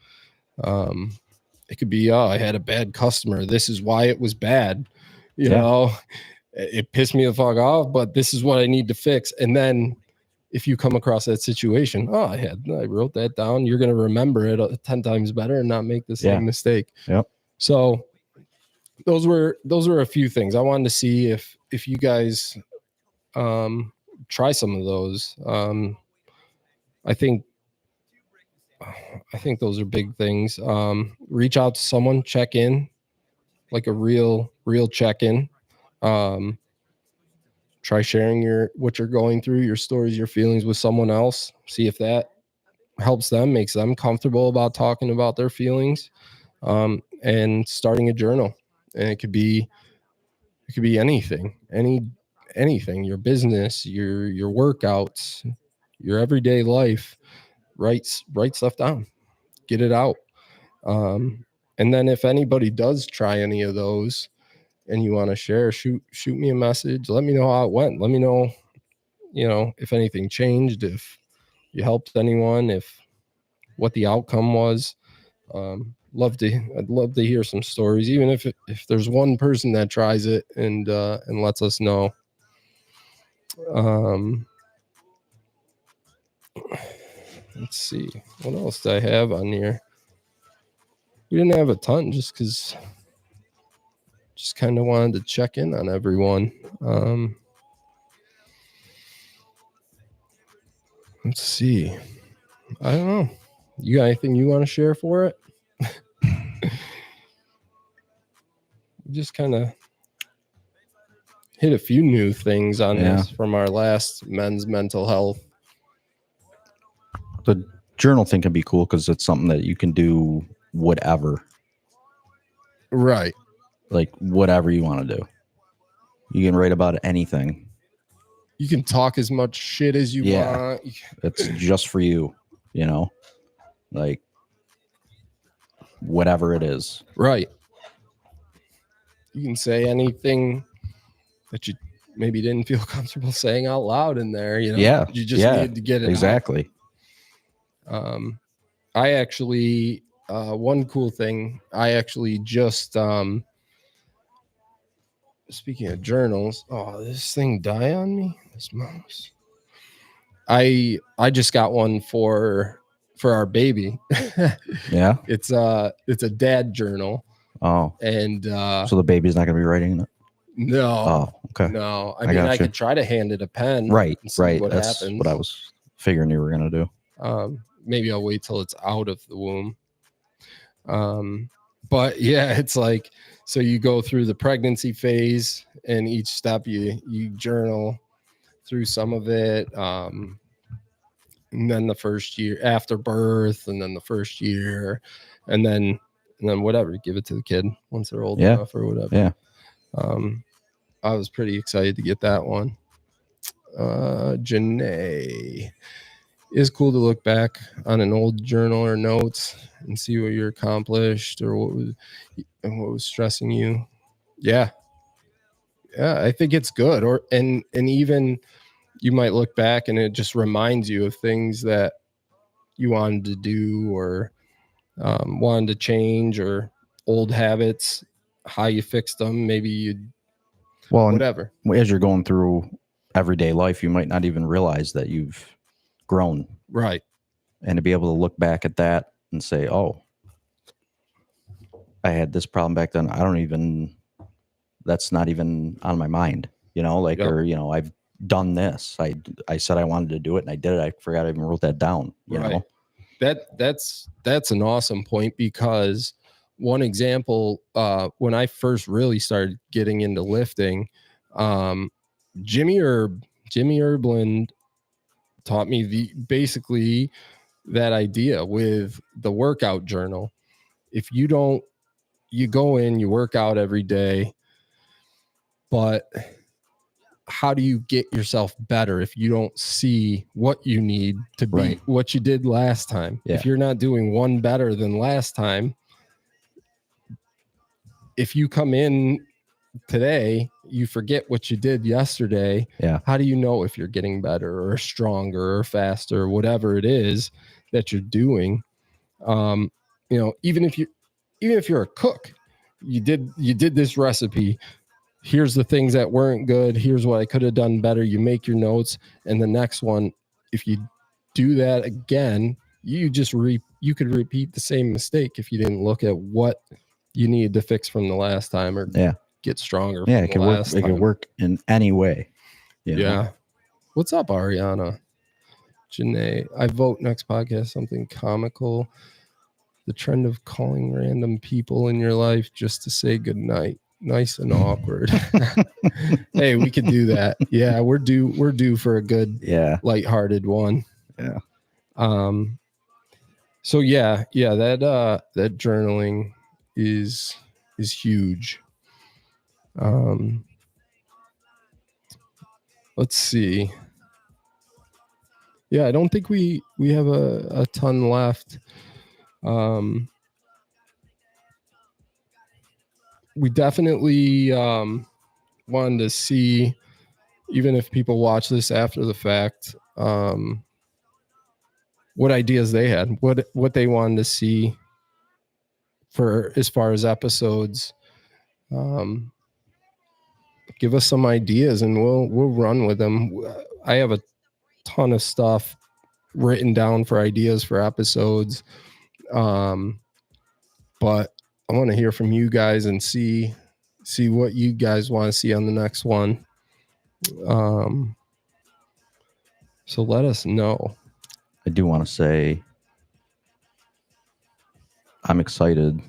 It could be, oh, I had a bad customer. This is why it was bad. You know, it pissed me the fuck off, but this is what I need to fix. And then if you come across that situation, oh, I wrote that down. You're going to remember it 10 times better and not make the same mistake. Yep. So those were a few things I wanted to see if you guys try some of those. I think those are big things. Reach out to someone, check in, like a real check-in. Try sharing what you're going through, your stories, your feelings with someone else. See if that helps them, makes them comfortable about talking about their feelings. And starting a journal. And it could be anything, anything, your business, your workouts, your everyday life. Write stuff down, get it out. And then if anybody does try any of those and you want to share, shoot me a message. Let me know how it went. Let me know, if anything changed, if you helped anyone, if what the outcome was. I'd love to hear some stories, even if there's one person that tries it and lets us know. Let's see, what else do I have on here? We didn't have a ton, just because kind of wanted to check in on everyone. Let's see. I don't know. You got anything you want to share for it? Just kind of hit a few new things on this from our last men's mental health. The journal thing can be cool because it's something that you can do whatever. Right. Like whatever you want to do. You can write about anything. You can talk as much shit as you want. It's just for you, like whatever it is. Right. You can say anything that you maybe didn't feel comfortable saying out loud in there. You just need to get it exactly out. I actually one cool thing, I actually just speaking of journals, this thing die on me, this mouse. I just got one for our baby. Yeah. It's a dad journal. Oh. And so the baby's not gonna be writing in it? No. Oh, okay. No. I mean, I could try to hand it a pen. Right. And see Right. what That's happens. what I was figuring you were gonna do. Maybe I'll wait till it's out of the womb. But yeah, it's like, so you go through the pregnancy phase, and each step you journal through some of it. And then the first year after birth, and then the first year, and then whatever, give it to the kid once they're old enough or whatever. Yeah. I was pretty excited to get that one. Janae, it's cool to look back on an old journal or notes and see what you accomplished or what was stressing you. Yeah, I think it's good. And even you might look back and it just reminds you of things that you wanted to do or wanted to change, or old habits, how you fixed them. Maybe you whatever. As you're going through everyday life, you might not even realize that you've grown. Right. And to be able to look back at that and say, oh, I had this problem back then. That's not even on my mind, or, I've done this. I said I wanted to do it and I did it. I forgot I even wrote that down, you know? That's an awesome point, because one example, when I first really started getting into lifting, Jimmy Erblin taught me basically that idea with the workout journal. If you go in, you work out every day, but how do you get yourself better if you don't see what you need to be what you did last time? If you're not doing one better than last time, if you come in today, you forget what you did yesterday. Yeah. How do you know if you're getting better or stronger or faster, or whatever it is that you're doing? Even if you're a cook, you did this recipe. Here's the things that weren't good. Here's what I could have done better. You make your notes, and the next one, if you do that again, you could repeat the same mistake if you didn't look at what you needed to fix from the last time, or get stronger. Yeah, it can work. It can work in any way. You know? Yeah. What's up, Ariana? Janae, I vote next podcast something comical. The trend of calling random people in your life just to say goodnight. Nice and awkward. Hey, we could do that. Yeah, we're due for a good lighthearted one. Yeah. So yeah, that journaling is huge. Let's see. Yeah, I don't think we have a ton left. We definitely wanted to see, even if people watch this after the fact, what ideas they had, what they wanted to see for as far as episodes. Give us some ideas and we'll run with them. I have a ton of stuff written down for ideas for episodes, but I want to hear from you guys and see what you guys want to see on the next one. So let us know. I do want to say I'm excited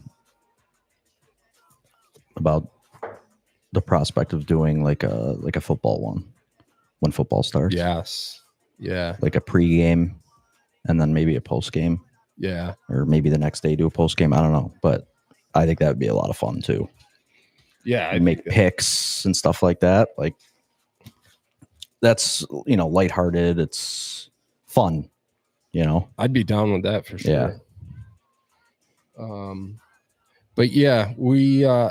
about the prospect of doing like a football one when football starts. Yes. Yeah. Like a pregame and then maybe a postgame. Yeah. Or maybe the next day do a postgame. I don't know. But I think that would be a lot of fun too. Yeah. Make picks and stuff like that. Like that's, lighthearted. It's fun, I'd be down with that for sure. Yeah. But yeah,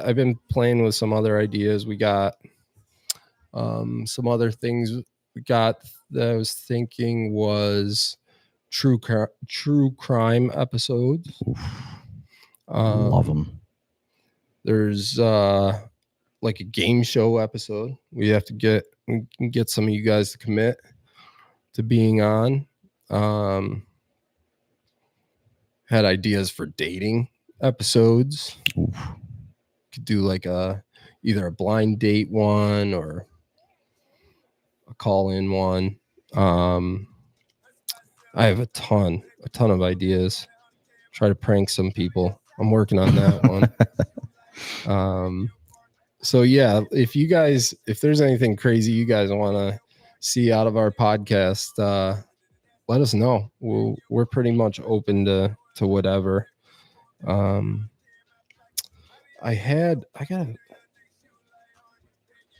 I've been playing with some other ideas. We got some other things we got that I was thinking was true crime episodes. Love them. There's like a game show episode. We can get some of you guys to commit to being on. Had ideas for dating episodes. Oof. Could do like either a blind date one or a call-in one. I have a ton of ideas. Try to prank some people. I'm working on that one. So yeah, if there's anything crazy you guys want to see out of our podcast, let us know. We're pretty much open to whatever. I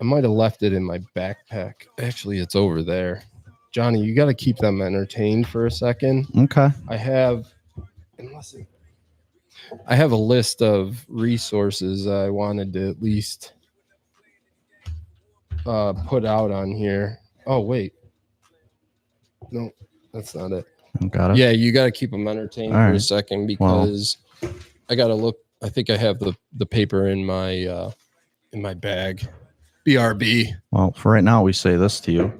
might have left it in my backpack. Actually, it's over there. Johnny, you got to keep them entertained for a second. Okay. I have a list of resources I wanted to at least put out on here. Oh, wait. No, that's not it. Got it. Yeah, you got to keep them entertained for a second because I got to look. I think I have the paper in my bag. BRB. Well, for right now, we say this to you.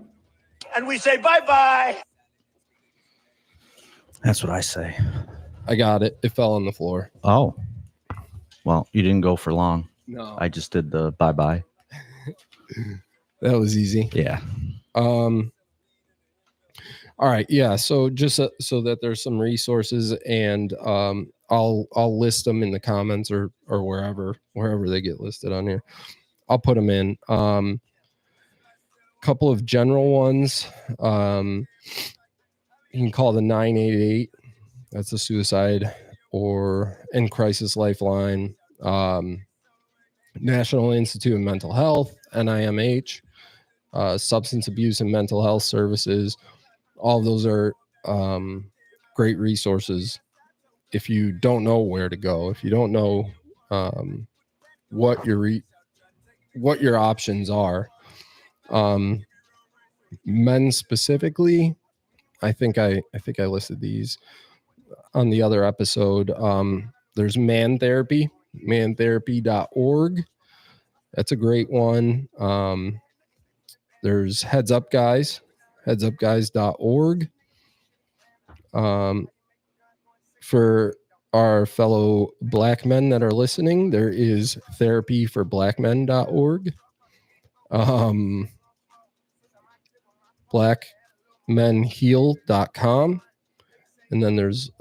And we say bye-bye. That's what I say. I got it. It fell on the floor. Oh. Well, you didn't go for long. No. I just did the bye-bye. That was easy. Yeah. All right. Yeah. So just so that there's some resources and I'll list them in the comments or wherever they get listed on here. I'll put them in. Couple of general ones. You can call the 988. That's a suicide and crisis lifeline. National Institute of Mental Health, NIMH, substance abuse and mental health services. All of those are great resources. If you don't know where to go, if you don't know what your options are, men specifically, I think I listed these on the other episode. There's Man Therapy, mantherapy.org. That's a great one. There's Heads Up Guys, headsupguys.org. For our fellow Black men that are listening, there is therapyforblackmen.org. blackmenheal.com. And then there's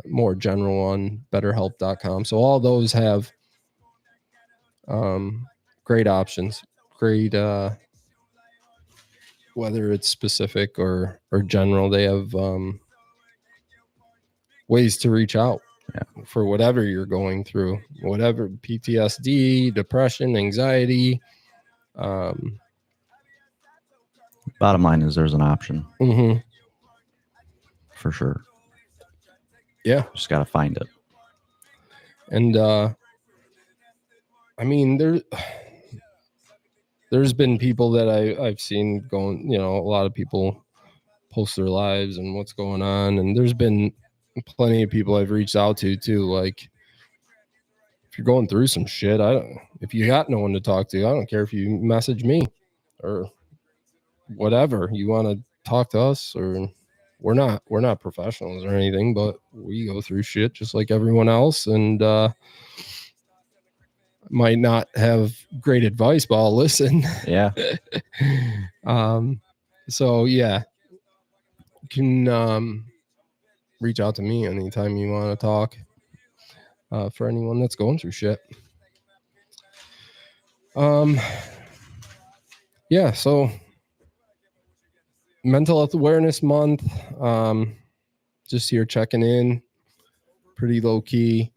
more general on betterhelp.com. So all those have great options, great, whether it's specific or general, they have ways to reach out for whatever you're going through, whatever PTSD, depression, anxiety. Bottom line is there's an option for sure. Yeah. Just got to find it. And I mean, there's been people that I've seen going, a lot of people post their lives and what's going on. And there's been plenty of people I've reached out to too. Like, if you're going through some shit, if you got no one to talk to, I don't care if you message me or whatever you want to talk to us, or we're not professionals or anything, but we go through shit just like everyone else. And, might not have great advice, but I'll listen. Yeah. So yeah, you can reach out to me anytime you want to talk, for anyone that's going through shit. Yeah, so Mental Health Awareness Month, just here checking in, pretty low key,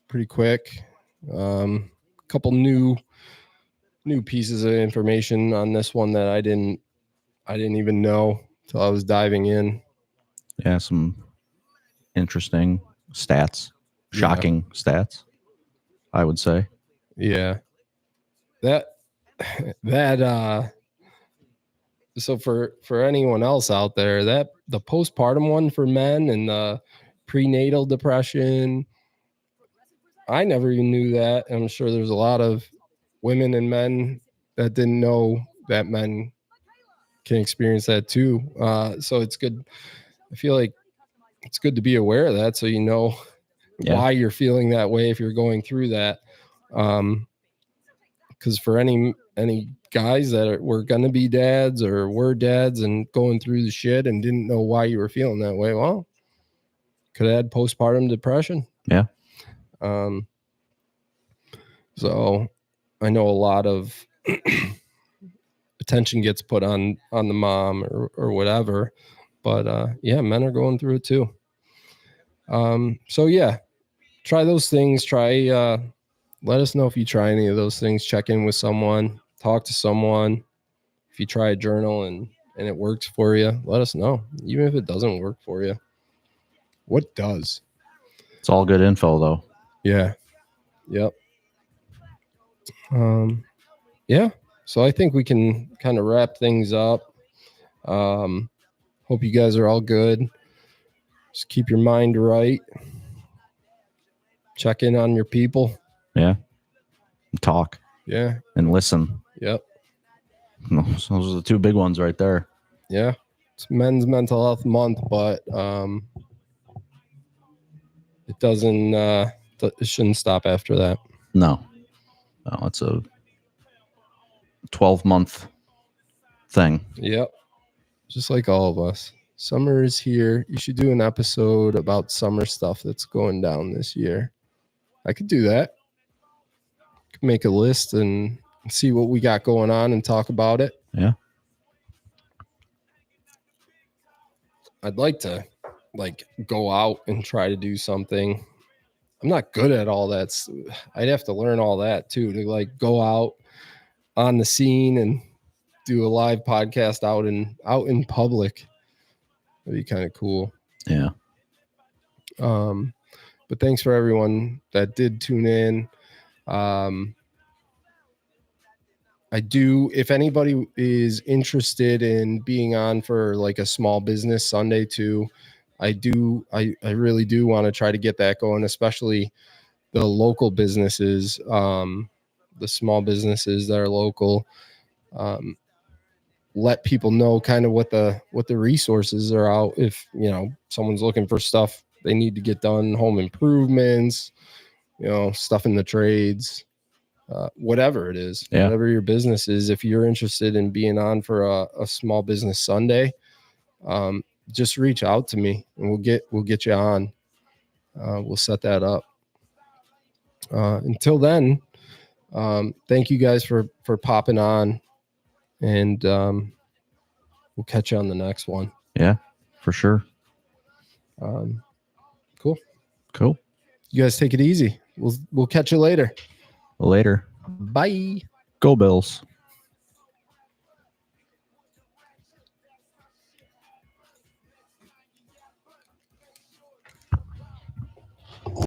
pretty quick. Couple new pieces of information on this one that I didn't even know till I was diving in. Yeah, some interesting stats, shocking stats, I would say. Yeah. That so for anyone else out there, that the postpartum one for men and the prenatal depression, I never even knew that. I'm sure there's a lot of women and men that didn't know that men can experience that too. So it's good. I feel like it's good to be aware of that, so you know why you're feeling that way if you're going through that. Because for any guys that were gonna be dads or were dads and going through the shit and didn't know why you were feeling that way, well, could have had postpartum depression. Yeah. So I know a lot of attention gets put on the mom or whatever, but yeah, men are going through it too. So yeah, try those things. Let us know if you try any of those things. Check in with someone, talk to someone. If you try a journal and it works for you, let us know. Even if it doesn't work for you, what does? It's all good info though. Yeah. Yep. Yeah. So I think we can kind of wrap things up. Hope you guys are all good. Just keep your mind right. Check in on your people. Yeah. Talk. Yeah. And listen. Yep. Those are the two big ones right there. Yeah. It's Men's Mental Health Month, but it doesn't it shouldn't stop after that. No, it's a 12-month thing. Yep. Just like all of us. Summer is here. You should do an episode about summer stuff that's going down this year. I could do that. Could make a list and see what we got going on and talk about it. Yeah. I'd like to go out and try to do something. I'm not good at all that. I'd have to learn all that too, to go out on the scene and do a live podcast out in public. That'd be kind of cool. Yeah. But thanks for everyone that did tune in. If anybody is interested in being on for a small business Sunday too, I really do want to try to get that going, especially the local businesses, the small businesses that are local. Let people know kind of what the resources are out. If someone's looking for stuff they need to get done, home improvements, stuff in the trades, whatever it is, Yeah. whatever your business is. If you're interested in being on for a small business Sunday, just reach out to me and we'll get you on. We'll set that up. Until then, thank you guys for popping on, and we'll catch you on the next one. Yeah, for sure. Cool. You guys take it easy. We'll catch you later. Later. Bye. Go Bills.